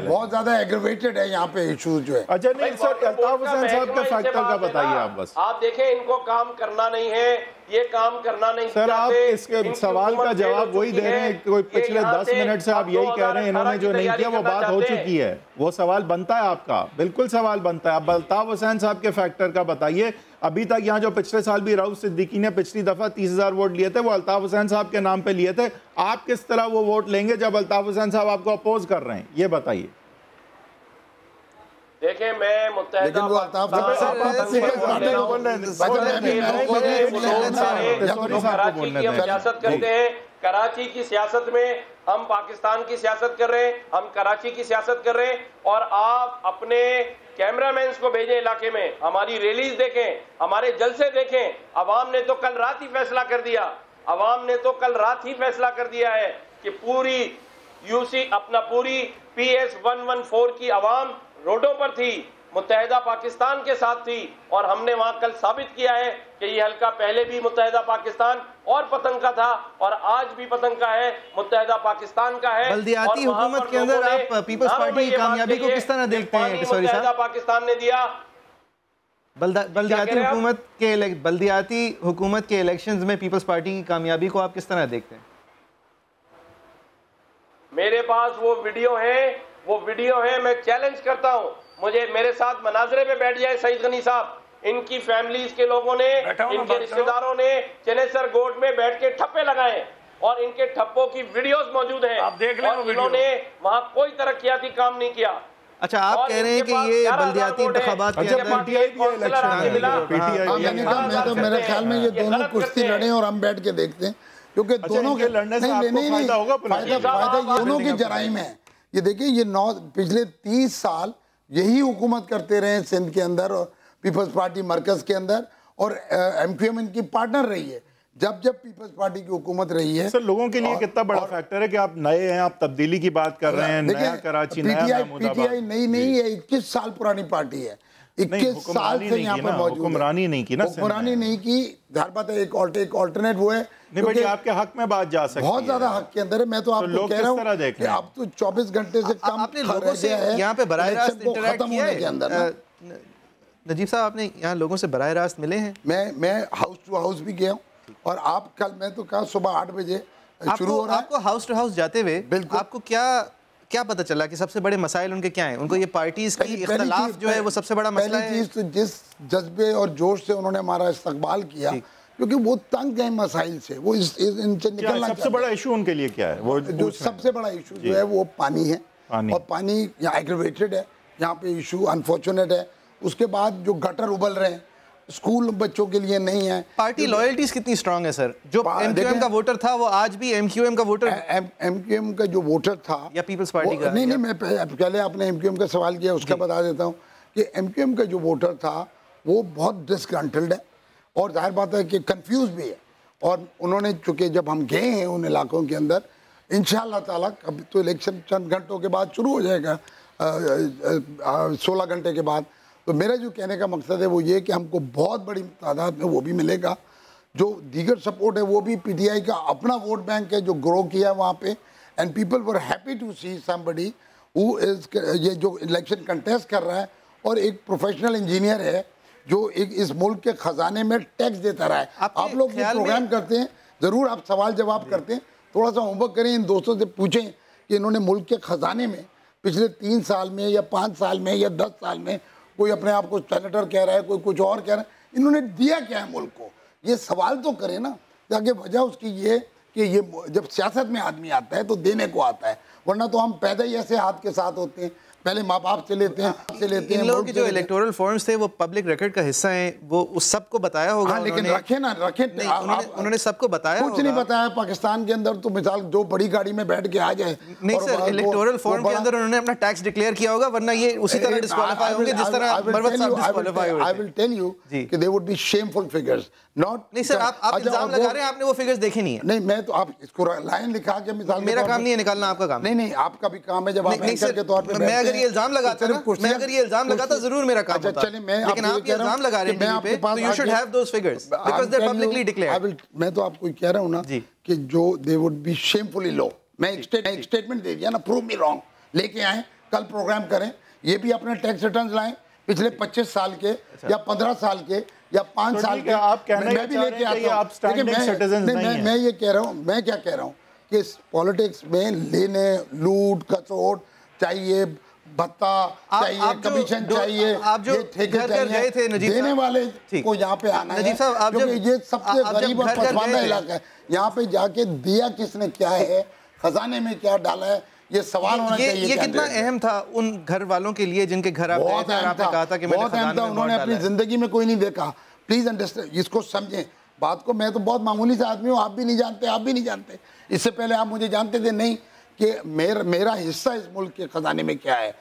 बहुत ज्यादा एग्रीवेटेड है यहाँ पे इशूज जो है। अच्छा नहीं सर, अल्ताफ हुसैन साहब के फैक्टर का बताइए आप बस। आप देखें, इनको काम करना नहीं है, ये काम करना नहीं सर, आप इसके सवाल का जवाब वही दे रहे हैं, कोई पिछले 10 मिनट से आप यही कह रहे हैं इन्होंने जो नहीं किया वो बात हो चुकी है, वो सवाल बनता है आपका, बिल्कुल सवाल बनता है। अब अल्ताफ हुसैन साहब के फैक्टर का बताइए। अभी तक यहाँ जो पिछले साल भी राउफ सिद्दीकी ने पिछली दफा 30,000 वोट लिए थे वो अल्ताफ हुसैन साहब के नाम पे लिए थे, आप किस तरह वो वोट लेंगे जब अल्ताफ हुसैन साहब आपको अपोज कर रहे हैं, ये बताइए। देखें, मैं मुत्तहिदा सियासत करते हैं, कराची की सियासत में हम पाकिस्तान की सियासत कर रहे हैं, हम कराची की सियासत कर रहे हैं, और आप अपने कैमरामैन को भेजें इलाके में, हमारी रैलीज देखें, हमारे जलसे देखें। अवाम ने तो कल रात ही फैसला कर दिया, अवाम ने तो कल रात ही फैसला कर दिया है कि पूरी यूसी अपना पूरी PS 114 की अवाम रोडों पर थी, मुत्तहिदा पाकिस्तान के साथ थी, और हमने वहां कल साबित किया है कि ये हल्का पहले भी मुत्तहिदा पाकिस्तान और पतंग का था और आज भी पतंग का है, मुत्तहिदा पाकिस्तान का है। बल्दियाती हुकूमत के अंदर आप पीपल्स पार्टी की कामयाबी को किस तरह देखते हैं टिसोरी साहब? पाकिस्तान ने दिया बल्दियाती हुकूमत के इलेक्शंस में पीपल्स पार्टी की कामयाबी को आप किस तरह देखते हैं? मेरे पास वो वीडियो है, मैं चैलेंज करता हूं, मुझे मेरे साथ मनाजरे पे बैठ जाए सईद गनी साहब, इनकी फैमिलीज के लोगों ने, इनके रिश्तेदारों ने चनेसर गोट में बैठ के ठप्पे लगाए और इनके ठप्पों की वीडियोस मौजूद हैं, आप देख लें, और इन्होंने वहां कोई तरक्याती काम नहीं किया। अच्छा, आप कह रहे हैं कि ये बल्दियाती इंतखाबात के अंदर मेरे ख्याल में ये दोनों कुश्ती लड़े और हम बैठ के देखते हैं, क्योंकि दोनों के लड़ने से फायदा दोनों की जराइम है। ये देखिए, ये पिछले 30 साल यही हुकूमत करते रहे सिंध के अंदर और पीपल्स पार्टी मरकज के अंदर, और MQM इनकी पार्टनर रही है जब पीपल्स पार्टी की हुकूमत रही है। सर, लोगों के लिए कितना बड़ा फैक्टर है कि आप नए हैं, आप तब्दीली की बात कर रहे हैं, नया कराची, नया PTI नई नहीं है, 21 साल पुरानी पार्टी है, 21 साल से यहाँ पर मौजूद है। हुक्मरानी नहीं की ना, हुक्मरानी नहीं की, हर बात है, एक ऑल्टरनेट वो है। नहीं भाई, आपके हक में बात जा सकती है, बहुत ज्यादा हक के अंदर है। मैं तो आपको कह रहा हूँ कि अब तो 24 घंटे से कम आपने लोगों से यहाँ पे बराह रास्त इंटरैक्ट किया है? नजीब साहब, आपने यहाँ लोगों से बराह रास्त मिले हैं? मैं हाउस टू हाउस भी गया हूँ, और आप कल, मैं तो कहा सुबह 8 बजे शुरू हो रहा है। आपको हाउस टू हाउस जाते हुए आपको क्या पता चला कि सबसे बड़े मसाइल उनके क्या हैं? उनको ये पार्टीज की इख्तलाफ जो है वो सबसे बड़ा मसला है। पहली चीज तो जिस जज्बे और जोश से उन्होंने हमारा इस्तकबाल किया, क्योंकि वो तंग है मसाइल से, वो इनसे निकलना। सबसे बड़ा इशू उनके लिए क्या है? वो जो सबसे बड़ा इशू जो है वो पानी है, और पानी यहाँ एग्रीवेटेड है, यहाँ पे इशू अनफॉर्चुनेट है। उसके बाद जो गटर उबल रहे हैं, स्कूल बच्चों के लिए नहीं है। पार्टी लॉयल्टीज कितनी स्ट्रांग है सर? जो MQM का वोटर था वो आज भी MQM का वोटर, MQM का जो वोटर था या पीपल्स पार्टी का? नहीं, मैं पहले आपने MQM का सवाल किया, उसका बता देता हूँ कि MQM का जो वोटर था वो बहुत डिसग्रंटल्ड है, और जाहिर बात है कि कंफ्यूज भी है। और उन्होंने, चूँकि जब हम गए हैं उन इलाकों के अंदर, इंशाअल्लाह ताला अब तो इलेक्शन चंद घंटों के बाद शुरू हो जाएगा, 16 घंटे के बाद। तो मेरा जो कहने का मकसद है वो ये कि हमको बहुत बड़ी तादाद में वो भी मिलेगा, जो दीगर सपोर्ट है वो भी PTI का अपना वोट बैंक है जो ग्रो किया वहाँ पे, and people were happy to see somebody who is, ये जो इलेक्शन कंटेस्ट कर रहा है और एक प्रोफेशनल इंजीनियर है जो एक इस मुल्क के खजाने में टैक्स देता रहा है। आप लोग ये प्रोग्राम करते हैं, ज़रूर आप सवाल जवाब करते हैं, थोड़ा सा होमवर्क करें, इन दोस्तों से पूछें कि इन्होंने मुल्क के खजाने में पिछले 3 साल में या 5 साल में या 10 साल में, कोई अपने आप को सेनेटर कह रहा है, कोई कुछ और कह रहा है, इन्होंने दिया क्या है मुल्क को? ये सवाल तो करें ना। ताकि वजह उसकी ये कि ये जब सियासत में आदमी आता है तो देने को आता है, वरना तो हम पैदा ही ऐसे हाथ के साथ होते हैं, पहले माँ बाप से लेते हैं, इन लोगों के जो इलेक्टोरल फॉर्म्स थे वो पब्लिक रिकॉर्ड का हिस्सा हैं, वो उस सबको बताया होगा। हाँ, लेकिन रखे ना रखे, उन्होंने सबको बताया, कुछ नहीं बताया। पाकिस्तान के अंदर तो मिसाल जो बड़ी गाड़ी में बैठ के आ जाए, नहीं सर, इलेक्टोरल फॉर्म के अंदर उन्होंने अपना टैक्स डिक्लेयर किया होगा, वरना ये उसी तरह डिस्क्वालीफाई होंगे जिस तरह मरवत साहब डिस्क्वालीफाई हुए। आई विल टेल यू कि they would be shameful figures. Not नहीं सर, आप इल्जाम लगा रहे हैं, आपने वो फिगर्स देखे नहीं है। नहीं, मैं तो आप इसको लाइन लिखा के मिसाल, मेरा काम नहीं है निकालना, आपका काम। नहीं, आपका भी काम है जब आप एंकर के तौर पे। मैं अगर ये इल्जाम लगाता, मैं अगर ये इल्जाम लगाता जरूर मेरा काम होता। चलिए, मैं लेकिन आप ये इल्जाम लगा रहे हैं टीवी पे, तो you should have those figures because they are publicly declared. मैं तो आपको कह रहा हूं ना कि जो दे वुड बी शेमफुली लो। मैं एक स्टेटमेंट दे दिया ना, प्रूव मी रॉन्ग, लेके आए, कल प्रोग्राम करें, ये भी अपने टैक्स रिटर्न्स लाएं पिछले 25 साल के या 15 साल के या 5 साल के। आप कहना मैं भी लेके आता हूं, लेकिन मैं ये कह रहा हूं, मैं क्या कह रहा हूं कि पॉलिटिक्स में लेने, लूट खसोट चाहिए, भत्ता चाहिए, कमीशन चाहिए, आप जो घर गए थे नजीब देने वाले को यहाँ पे आना है, क्योंकि ये सबसे गरीब और पसमानदा इलाका है। यहाँ पे जाके दिया किसने क्या है, खजाने में क्या डाला है, ये सवाल होना चाहिए। ये कितना अहम था उन घर वालों के लिए जिनके घर आप गए थे और आपने कहा था कि मैंने खजाने में उन्होंने अपनी जिंदगी में कोई नहीं देखा। प्लीज अंडरस्टैंड, इसको समझें बात को। मैं तो बहुत मामूली सा आदमी हूँ, आप भी नहीं जानते, आप भी नहीं जानते। इससे पहले आप मुझे जानते थे नहीं कि मेरा हिस्सा इस मुल्क के खजाने में क्या है।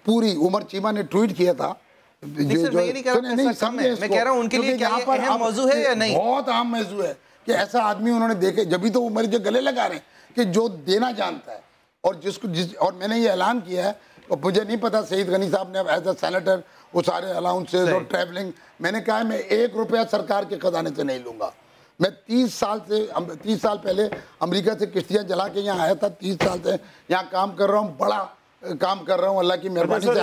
पूरी उमर चीमा ने ट्वीट किया था, मैं कह रहा हूँ उनके लिए क्या अहम मौजू है या नहीं? बहुत अहम मौजू है कि ऐसा आदमी उन्होंने देखे, जब भी तो वो मेरे गले लगा रहे हैं कि जो देना जानता है और और मैंने ये ऐलान किया है, और मुझे नहीं पता सईद गनी साहब ने एज अ सेनेटर वो सारे अलाउंसेस और ट्रैवलिंग, मैंने कहा है मैं 1 रुपया सरकार के खजाने से नहीं लूँगा। मैं 30 साल पहले अमेरिका से किश्तियाँ जला के यहाँ आया था, 30 साल से यहाँ काम कर रहा हूँ, बड़ा काम कर रहा हूँ, अल्लाह की मेहरबानी से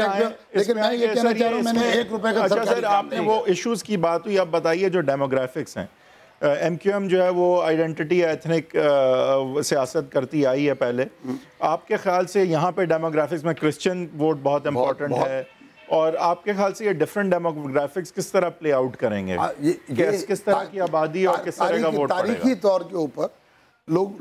आया। लेकिन मैं ये कहना चाह रहा हूँ, मैंने 1 रुपये का सरकारी काम आपने वो इश्यूज़ की बात हुई, अब बताइए जो डेमोग्राफिक्स हैं। MQM जो है वो आइडेंटिटी एथनिक सियासत करती आई है पहले। आपके ख्याल से यहाँ पे डेमोग्राफिक्स में क्रिश्चियन वोट बहुत इंपॉर्टेंट है, और आपके ख्याल से ये डिफरेंट डेमोग्राफिक्स किस तरह प्ले आउट करेंगे? किस तरह की आबादी और किस तरह का वोट पड़ेगा? तारीखी तौर के ऊपर लोग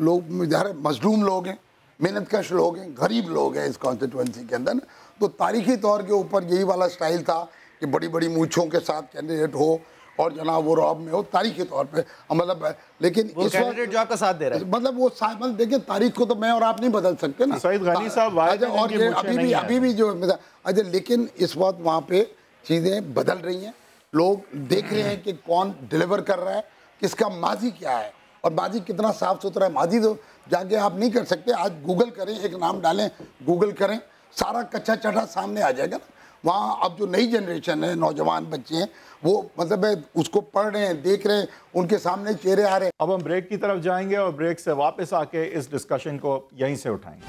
मजलूम लोग हैं, मेहनतकश लोग हैं, गरीब लोग हैं इस कॉन्स्टिट्यूंसी के अंदर। तो तारीखी तौर के ऊपर यही वाला स्टाइल था कि बड़ी बड़ी मूंछों के साथ कैंडिडेट हो और जनाब वो रॉब में हो, तारीखी तौर पे मतलब। लेकिन वो कैंडिडेट जो आपका साथ दे रहा है, मतलब वो मतलब देखिए, तारीख को तो मैं और आप नहीं बदल सकते ना। सईद गनी साहब और ये अभी भी जो अच्छा, लेकिन इस वक्त वहाँ पे चीज़ें बदल रही हैं, लोग देख रहे हैं कि कौन डिलीवर कर रहा है, किसका माजी क्या है और माजी कितना साफ सुथरा है। माजी तो जाके आप नहीं कर सकते, आज गूगल करें, एक नाम डालें, गूगल करें, सारा कच्चा चटा सामने आ जाएगा ना। वहाँ अब जो नई जनरेशन है, नौजवान बच्चे हैं, वो मतलब उसको पढ़ रहे हैं, देख रहे हैं, उनके सामने चेहरे आ रहे हैं। अब हम ब्रेक की तरफ जाएंगे और ब्रेक से वापस आके इस डिस्कशन को यहीं से उठाएंगे।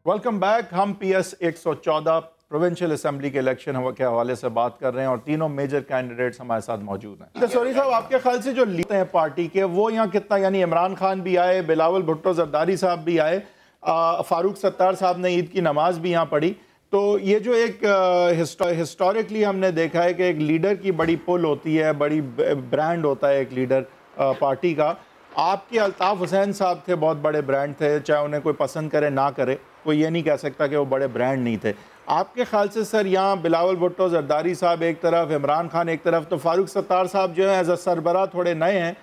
Welcome back. हम PS 114 प्रोविंशियल असेंबली के इलेक्शन के हवाले से बात कर रहे हैं और तीनों मेजर कैंडिडेट्स हमारे साथ मौजूद हैं। सॉरी साहब, आपके ख्याल से जो लीडर हैं पार्टी के, वो यहाँ कितना, यानी इमरान खान भी आए, बिलावल भुट्टो जरदारी साहब भी आए, फारूक सत्तार साहब ने ईद की नमाज भी यहाँ पढ़ी। तो ये जो एक हिस्टोरिकली हमने देखा है कि एक लीडर की बड़ी पुल होती है, बड़ी ब्रांड होता है एक लीडर पार्टी का। आपके अल्ताफ़ हुसैन साहब थे, बहुत बड़े ब्रांड थे, चाहे उन्हें कोई पसंद करे ना करे, कोई ये नहीं कह सकता कि वो बड़े ब्रांड नहीं थे। आपके ख्याल से सर यहाँ बिलावल भुट्टो जरदारी साहब एक तरफ, इमरान खान एक तरफ, तो फारूक सत्तार साहब जो है एज अ सरबराह थोड़े नए हैं,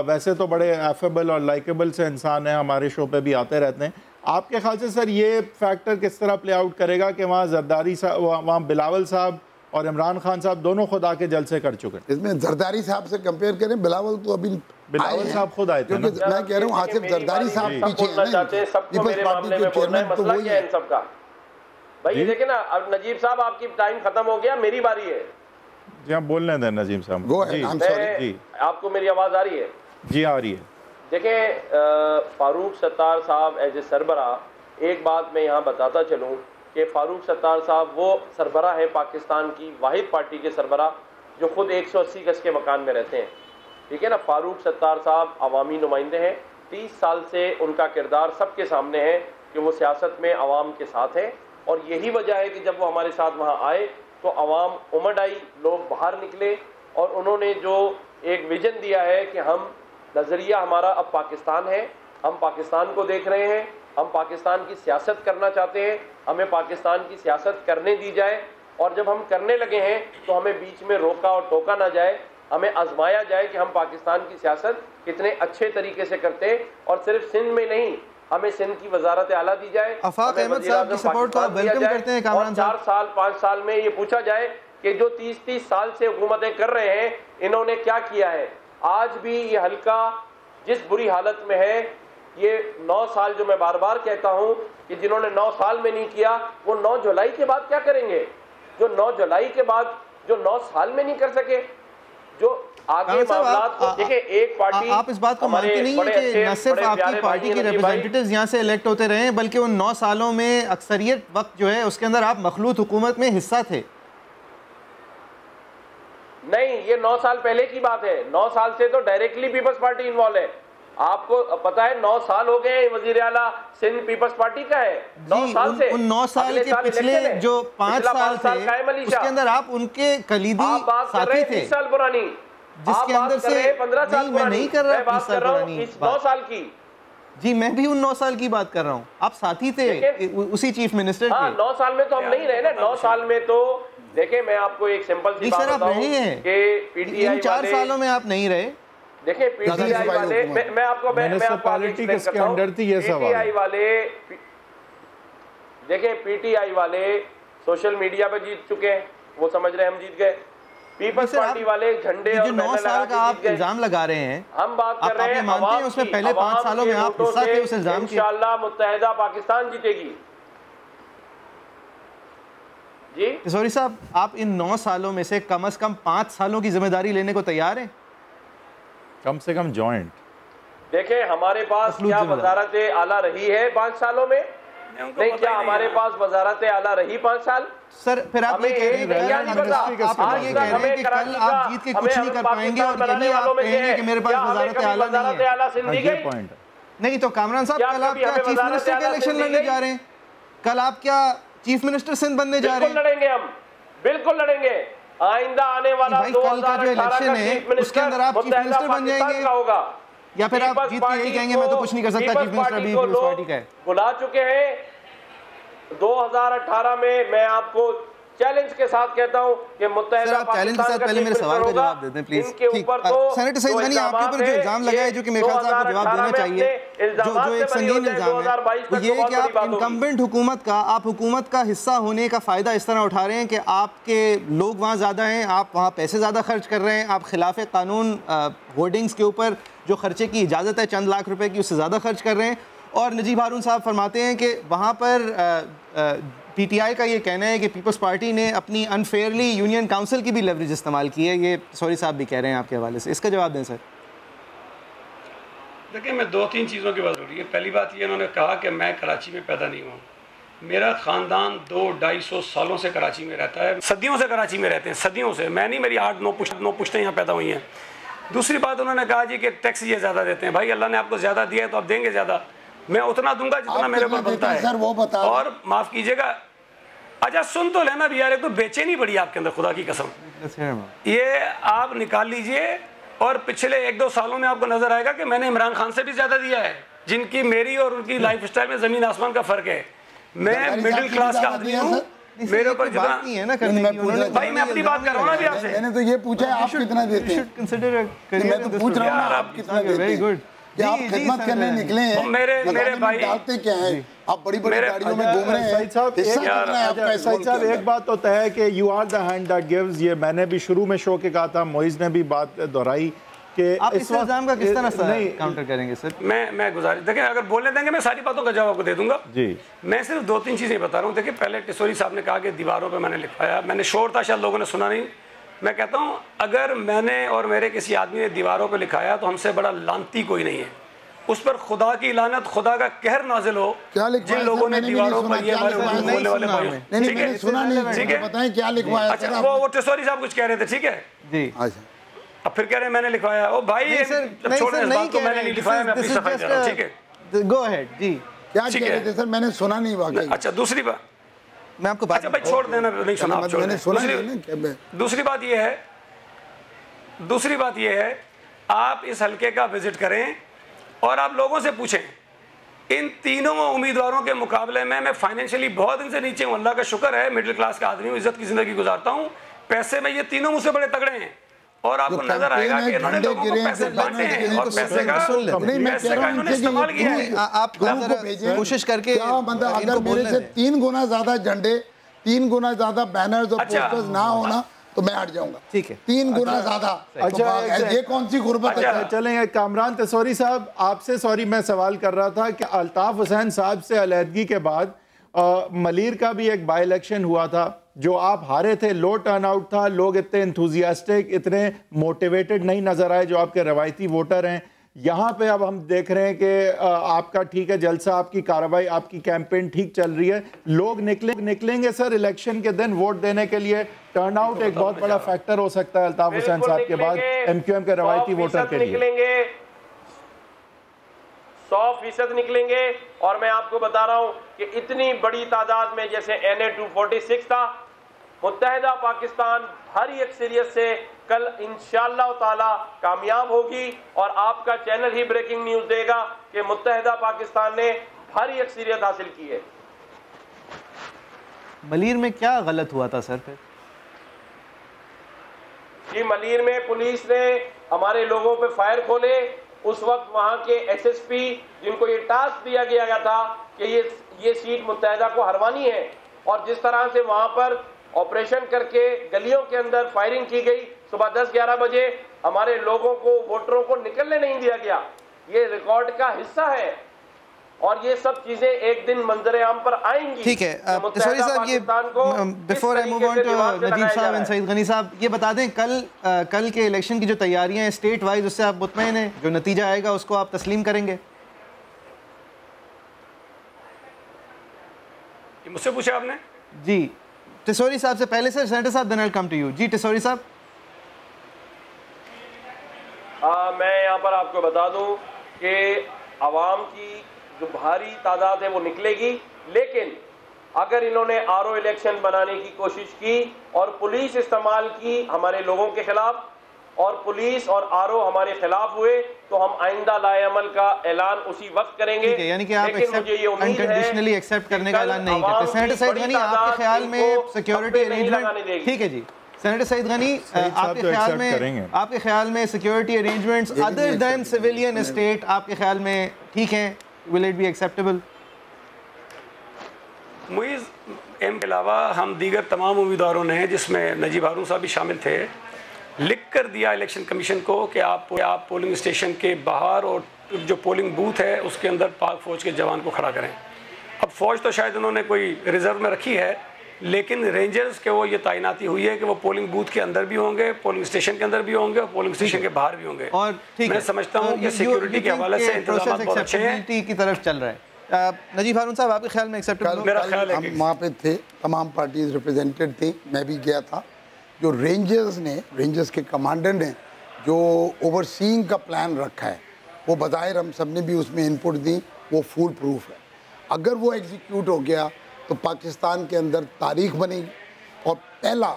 वैसे तो बड़े एफेबल और लाइकेबल से इंसान हैं, हमारे शो पे भी आते रहते हैं। आपके ख्याल से सर ये फैक्टर किस तरह प्ले आउट करेगा कि वहाँ जरदारी साहब, वहाँ बिलावल साहब और इमरान खान साहब दोनों खुद आके जलसे कर चुके हैं? इसमें जरदारी साहब से कंपेयर करें, बिलावल तो अभी बिलावल साहब खुद आए थे। मैं कह रहा हूँ आसिफ जरदारी साहब पीछे पीपल्स पार्टी के चेयरमैन तो वही है सबका। भाई देखिए ना, अब नजीब साहब आपकी टाइम खत्म हो गया, मेरी बारी है। जी आप बोलने दें नजीब साहब। जी आपको मेरी आवाज आ रही है? जी आ रही है। देखें, फारूक सत्तार साहब एज ए सरबरा एक बात मैं यहाँ बताता चलूँ कि फ़ारूक सत्तार साहब वो सरबरा है पाकिस्तान की वाहिद पार्टी के सरबरा जो ख़ुद 180 गज के मकान में रहते हैं, ठीक है ना। फ़ारूक सत्तार साहब अवामी नुमाइंदे हैं, 30 साल से उनका किरदार सबके सामने है कि वो सियासत में अवाम के साथ हैं, और यही वजह है कि जब वो हमारे साथ वहाँ आए तो अवाम उमड़ आई, लोग बाहर निकले, और उन्होंने जो एक विजन दिया है कि हम नज़रिया हमारा अब पाकिस्तान है, हम पाकिस्तान को देख रहे हैं, हम पाकिस्तान की सियासत करना चाहते हैं, हमें पाकिस्तान की सियासत करने दी जाए, और जब हम करने लगे हैं तो हमें बीच में रोका और टोका ना जाए, हमें आजमाया जाए कि हम पाकिस्तान की सियासत कितने अच्छे तरीके से करते हैं। और सिर्फ सिंध में नहीं, हमें सिंध की वजारत आला दी जाए, आफाक अहमद साहब की सपोर्ट को आप वेलकम करते हैं कामरान साहब। 4 साल 5 साल में ये पूछा जाए कि जो 30 साल से हुकूमतें कर रहे हैं इन्होंने क्या किया है। आज भी ये हल्का जिस बुरी हालत में है, ये 9 साल जो मैं बार बार कहता हूँ कि जिन्होंने 9 साल में नहीं किया वो 9 जुलाई के बाद क्या करेंगे, जो 9 जुलाई के बाद जो 9 साल में नहीं कर सके, जो आगे मामलात को देखिए। एक पार्टी, आप इस बात को मानते नहीं है कि न सिर्फ आपकी पार्टी के रिप्रेजेंटेटिव्स यहाँ से इलेक्ट होते रहे हैं, बल्कि उन 9 सालों में अक्सरियत वक्त जो है उसके अंदर आप मखलूत हुकूमत में हिस्सा थे? नहीं, ये 9 साल पहले की बात है। 9 साल से तो डायरेक्टली पीपल्स पार्टी इन्वॉल्व है। आपको पता है 9 साल हो गए वजीर आला सिंध पीपल्स पार्टी का है। 9 साल से, उन 9 साल के पिछले जो 5 साल थे उसके अंदर आप उनके कलीदी साथी थे, 20 साल पुरानी, जिसके अंदर से 15 साल मैं नहीं कर रहा, मैं बात कर रहा हूँ इस 9 साल की। जी, मैं भी उन 9 साल की बात कर रहा हूँ, आप साथी थे उसी चीफ मिनिस्टर के। 9 साल में तो हम नहीं रहे ना। 9 साल में तो देखिए मैं आपको एक सिंपल सी बात बताऊं कि पीटीआई 4 सालों में आप नहीं रहे। देखिए पीटीआई वाले, मैं आपको म्युनिसिपैलिटी किसके अंडर थी ये सवाल। पीटीआई वाले, देखिए पीटीआई वाले सोशल मीडिया पे जीत चुके हैं, वो समझ रहे हैं हम जीत गए। पीपल्स पार्टी वाले झंडे और 9 साल का आप इल्जाम लगा रहे हैं, हम बात कर रहे हैं मानते हैं उसमें पहले 5 सालों में आप हिस्सा थे उस इल्जाम के। इंशाअल्लाह मुत्तहिदा पाकिस्तान जीतेगी। जी तिसौरी साहब, आप इन 9 सालों में से कम 5 सालों की जिम्मेदारी लेने को तैयार हैं? कम से कम जॉइंट। देखें हमारे पास क्या वजारत आला रही है 5 सालों में? नहीं, क्या हमारे पास वजारत आला रही 5 साल? सर फिर आप ये कह रहे हैं कि कल आप जीत के कुछ नहीं कर पाएंगे और यही आप कहेंगे कि मेरे पास वजारत आला नहीं है। नहीं तो कामरान साहब, कल आप क्या चीफ मिनिस्टर के इलेक्शन लड़ने जा रहे हैं? कल आप क्या चीफ मिनिस्टर सिंध बनने जा रहे हैं? बिल्कुल लड़ेंगे, हम बिल्कुल लड़ेंगे। आइंदा आने वाला 2018 का जो इलेक्शन है उसके अंदर आप चीफ मिनिस्टर बन जाएंगे होगा, या फिर आप जीत के यही कहेंगे मैं तो कुछ नहीं कर सकता, चीफ मिनिस्टर भी पीपल्स पार्टी का है? बुला चुके हैं 2018 में। मैं आपको चैलेंज के साथ कहता हूं कि मुत्तहिदा चैलेंज के साथ पहले मेरे सवाल का जवाब दे दें प्लीज। सेनेटर सईद गनी, आपके ऊपर जो इल्जाम लगाए जो कि मेरे ख्याल से आपको जवाब देना चाहिए, जो एक संगीन इल्जाम है वो ये है कि आप इनकम्बेंट हुकूमत का, आप हुकूमत का हिस्सा होने का फ़ायदा इस तरह उठा रहे हैं कि आपके लोग वहाँ ज़्यादा हैं, आप वहाँ पैसे ज़्यादा खर्च कर रहे हैं, आप खिलाफ कानून होर्डिंग्स के ऊपर जो खर्चे की इजाज़त है चंद लाख रुपए की उससे ज़्यादा खर्च कर रहे हैं। और नजीब हारून साहब फरमाते हैं कि वहाँ पर पीटीआई का ये कहना है कि पीपल्स पार्टी ने अपनी अनफेयरली यूनियन काउंसिल की भी लेवरेज इस्तेमाल की है। ये सॉरी साहब भी कह रहे हैं आपके हवाले से, इसका जवाब दें सर। देखिए मैं 2-3 चीज़ों की बात हो रही है। पहली बात ये, उन्होंने कहा कि मैं कराची में पैदा नहीं हुआ, मेरा ख़ानदान 200-250 सालों से कराची में रहता है, सदियों से कराची में रहते हैं, सदियों से। मैं नहीं, मेरी 8-9 पुश्तें यहाँ पैदा हुई हैं। दूसरी बात उन्होंने कहा जी कि टैक्स ये ज़्यादा देते हैं। भाई अल्लाह ने आपको ज़्यादा दिया है तो आप देंगे ज़्यादा, मैं उतना दूंगा जितना मेरे ऊपर बनता है सर, वो बता। और माफ़ कीजिएगा, अच्छा सुन तो लेना भी यार, एक तो बेचैनी पड़ी आपके अंदर, खुदा की कसम। ये आप निकाल लीजिए और पिछले 1-2 सालों में आपको नजर आएगा कि मैंने इमरान खान से भी ज्यादा दिया है, जिनकी मेरी और उनकी लाइफ स्टाइल में जमीन आसमान का फर्क है। मैं मिडिल क्लास का आदमी हूँ, मेरे ऊपर जितना नहीं है ना करने की। भाई मैं अपनी बात कर रहा हूँ ना अभी आपसे। मैंने तो ये पूछा है आप कितना देते हैं, मैं तो पूछ रहा हूँ आप कितना देते हैं। वेरी गुड, क्या आप खिदमत करने निकले हैं? मेरे भाई डालते क्या हैं? आप बड़ी बड़ी गाड़ियों में घूम रहे हैं। सईद साहब एक बात तो तय है कि you are the hand that gives. ये मैंने भी शुरू में शो के कहा था, मोइज ने भी बात दोहराई कि आप इस इल्जाम का किस तरह से काउंटर करेंगे सर? मैं गुजारिश, देखिए अगर बोलने देंगे मैं सारी बातों का जवाब आपको दे दूंगा जी। मैं सिर्फ 2-3 चीज़ें बता रहा हूँ। देखिए पहले टिसोरी साहब ने कहा कि दीवारों पे मैंने लिखवाया, मैंने शोर था, शायद लोगों ने सुना नहीं। मैं कहता हूँ अगर मैंने और मेरे किसी आदमी ने दीवारों पे लिखाया तो हमसे बड़ा लानती कोई नहीं है। उस पर खुदा की लानत, खुदा का कहर नाजिल हो। क्या लिखवाया जिन लोगों ने दीवारों पर ये बोलने वाले नहीं, मैंने सुना नहीं, ठीक है बताएं क्या लिखवाया। अच्छा, वो टेसोरी साहब कुछ कह रहे थे, ठीक है जी। अब फिर कह रहे हैं मैंने लिखवाया। ओ भाई छोड़ इस बात को, मैंने नहीं लिखवाया, मैं अपनी सफाई कर रहा हूं, ठीक है गो अहेड जी। क्या कह रहे थे सर, मैंने सुना नहीं वाकई। अच्छा दूसरी बात मैं आपको अच्छा भाई छोड़ देना, नहीं सुना आप, मैंने सुना नहीं। दूसरी बात ये है आप इस हलके का विजिट करें और आप लोगों से पूछें, इन तीनों उम्मीदवारों के मुकाबले में मैं फाइनेंशियली बहुत इनसे नीचे हूं, अल्लाह का शुक्र है, मिडिल क्लास का आदमी हूं, इज्जत की जिंदगी गुजारता हूं, पैसे में ये तीनों मुझसे बड़े तगड़े हैं और आपको नजर आएगा कि इन्होंने लोगों को पैसे बांटे हैं और पैसे का इन्होंने इस्तेमाल किया है। आप कोशिश करके अगर मेरे से 3 गुना ज्यादा झंडे, 3 गुना ज्यादा बैनर्स और पोस्टर्स ना होना तो मैं हट जाऊंगा, ठीक है। 3 गुना ज्यादा। अच्छा ये कौन सी गुर्बत है। चलेंगे कामरान तसोरी साहब, आपसे सॉरी मैं सवाल कर रहा था कि अल्ताफ हुसैन साहब से अलहदगी के बाद मलीर का भी एक बाई इलेक्शन हुआ था जो आप हारे थे, लो टर्नआउट था, लोग इतने इंथुजियास्टिक, इतने मोटिवेटेड नहीं नजर आए जो आपके रवायती वोटर हैं। यहाँ पे अब हम देख रहे हैं कि आपका ठीक है जलसा, आपकी कार्रवाई, आपकी कैंपेन ठीक चल रही है, लोग निकलेंगे सर इलेक्शन के दिन वोट देने के लिए। टर्नआउट एक बहुत बड़ा फैक्टर हो सकता है अल्ताफ हुसैन साहब के बाद एमक्यूएम के रवायती वोटर के लिए। 100% निकलेंगे और मैं आपको बता रहा हूं कि इतनी बड़ी तादाद में, जैसे NA 246 था, मुत्तहिदा पाकिस्तान भारी अक्सरियत से कल इंशाअल्लाह ताला कामयाब होगी और आपका चैनल ही ब्रेकिंग न्यूज देगा कि मुत्तहिदा पाकिस्तान ने भारी अक्सरियत हासिल की है। मलीर में क्या गलत हुआ था सर फिर? जी, मलीर में पुलिस ने हमारे लोगों पे फायर खोले। उस वक्त वहां के SSP जिनको ये टास्क दिया गया था कि ये सीट मुत्तहिदा को हरवानी है, और जिस तरह से वहां पर ऑपरेशन करके गलियों के अंदर फायरिंग की गई, सुबह 10-11 बजे हमारे लोगों को, वोटरों को निकलने नहीं दिया गया, ये रिकॉर्ड का हिस्सा है और ये सब चीजें एक दिन मंजर आम पर आएंगी। ठीक है तसोरी साहब, ये before I move on to Najeeb साहब एंड सईद गनी साहब, ये बता दें कल के इलेक्शन की जो तैयारियां हैं स्टेट वाइज, उससे आप मुतमईन हैं? जो नतीजा आएगा उसको आप तस्लीम करेंगे? मुझसे पूछा आपने? जी टिसोरी साहब से पहले सर, सेनेटर साहब, then I will come to you. जी टिसोरी साहब। मैं यहाँ पर आपको बता दूं कि आवाम की जो भारी तादाद है वो निकलेगी, लेकिन अगर इन्होंने RO इलेक्शन बनाने की कोशिश की और पुलिस इस्तेमाल की हमारे लोगों के खिलाफ, और पुलिस और RO हमारे खिलाफ हुए, तो हम आइंदा लाएअमल का ऐलान उसी वक्त करेंगे। यानी कि आप अनकंडीशनली एक्सेप्ट करने का ऐलान नहीं करते। सेनेटर सईद गनी, आपके ख्याल में सिक्योरिटी अरेंजमेंट, ठीक है जी, सेनेटर सईद गनी, आपके ख्याल में security arrangements other than civilian estate आपके ख्याल में ठीक हैं? Will it be acceptable? मुइज़ एम के अलावा हम दीगर तमाम उम्मीदवारों ने, जिसमें नजीब हारून साहब भी शामिल थे, लिख कर दिया इलेक्शन कमीशन को कि आप पोलिंग स्टेशन के बाहर और जो पोलिंग बूथ है उसके अंदर पाक फ़ौज के जवान को खड़ा करें। अब फ़ौज तो शायद उन्होंने कोई रिजर्व में रखी है, लेकिन रेंजर्स के वो ये तैनाती हुई है कि वो पोलिंग बूथ के अंदर भी होंगे, पोलिंग स्टेशन के अंदर भी होंगे और पोलिंग स्टेशन के बाहर भी होंगे। और मैं समझता हूँ कि सिक्योरिटी के हवाले से इंतजाम बहुत अच्छे हैं, की तरफ चल रहा है। नजीब हारून साहब, आपके ख्याल में एक्सेप्टेबल? मेरा ख्याल है हम वहाँ पे थे, तमाम पार्टीज रिप्रेजेंटेड थी, मैं भी गया था। जो रेंजर्स के कमांडर ने जो ओवरसीइंग का प्लान रखा है, वो बज़ाहिर हम सब ने भी उसमें इनपुट दी, वो फुल प्रूफ है। अगर वो एग्जीक्यूट हो गया तो पाकिस्तान के अंदर तारीख बनेगी और पहला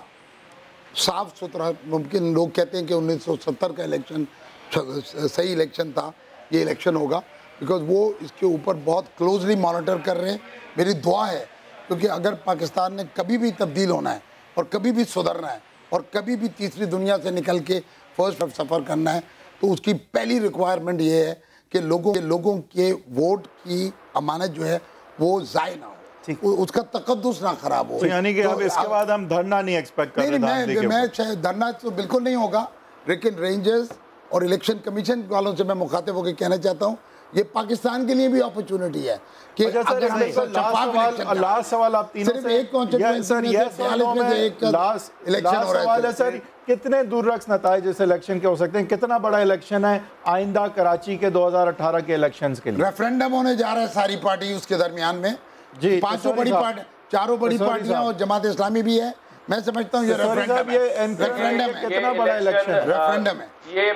साफ सुथरा, मुमकिन लोग कहते हैं कि 1970 का इलेक्शन सही इलेक्शन था, ये इलेक्शन होगा, बिकॉज वो इसके ऊपर बहुत क्लोजली मॉनिटर कर रहे हैं। मेरी दुआ है, क्योंकि अगर पाकिस्तान ने कभी भी तब्दील होना है और कभी भी सुधरना है और कभी भी तीसरी दुनिया से निकल के फर्स्ट सफ़र करना है, तो उसकी पहली रिक्वायरमेंट ये है कि लोगों के वोट की अमानत जो है वो ज़ाय ना हो, उसका तकद्दुस ना खराब हो। तो यानी कि अब इसके बाद हम धरना नहीं एक्सपेक्ट कर रहे? मैं धरना तो बिल्कुल नहीं होगा, लेकिन रेंजर्स और इलेक्शन कमीशन वालों से मैं मुखातिब होकर कहना चाहता हूँ, ये पाकिस्तान के लिए भी अपॉर्चुनिटी है कि अच्छा सर, अगर हम लास्ट सवाल आप तीनों सिर्फ से एक कॉन्स्टिट्यूएंसी सर, में ये से 42 में से एक लास्ट इलेक्शन हो रहा सवाल है है सर, कितने दूररस नताइज इस इलेक्शन के हो सकते हैं? कितना बड़ा इलेक्शन है आइंदा कराची के 2018 के इलेक्शंस के लिए? रेफरेंडम होने जा रहा है सारी पार्टी उसके दरमियान में जी, पांचों बड़ी पार्टी, चारों बड़ी पार्टियां और जमात इस्लामी भी है। मैं समझता हूँ ये रेफरेंडम है, कितना बड़ा इलेक्शन है? रेफरेंडम है ये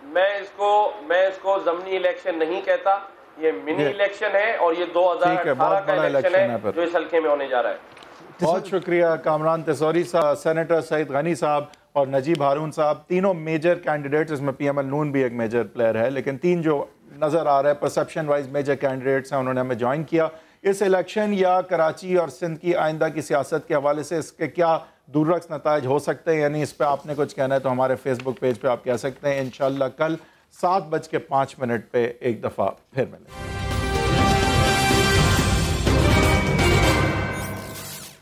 मैं इसको ज़मनी इलेक्शन नहीं कहता, ये मिनी इलेक्शन है और ये 2018 का इलेक्शन है जो इस हल्के में होने जा रहा है। बहुत शुक्रिया कामरान तेसौरी साहब, सेनेटर सईद गनी साहब और नजीब हारून साहब, तीनों मेजर कैंडिडेट्स, इसमें PML नून भी एक मेजर प्लेयर है, लेकिन तीन जो नज़र आ रहा है परसेप्शन वाइज मेजर कैंडिडेट्स हैं, उन्होंने हमें ज्वाइन किया। इस इलेक्शन या कराची और सिंध की आइंदा की सियासत के हवाले से इसके क्या दूररस नताइज हो सकते हैं, यानी इस पर आपने कुछ कहना है तो हमारे फेसबुक पेज पे आप कह सकते हैं। इंशाल्लाह कल 7:05 पे एक दफ़ा फिर मिलेंगे।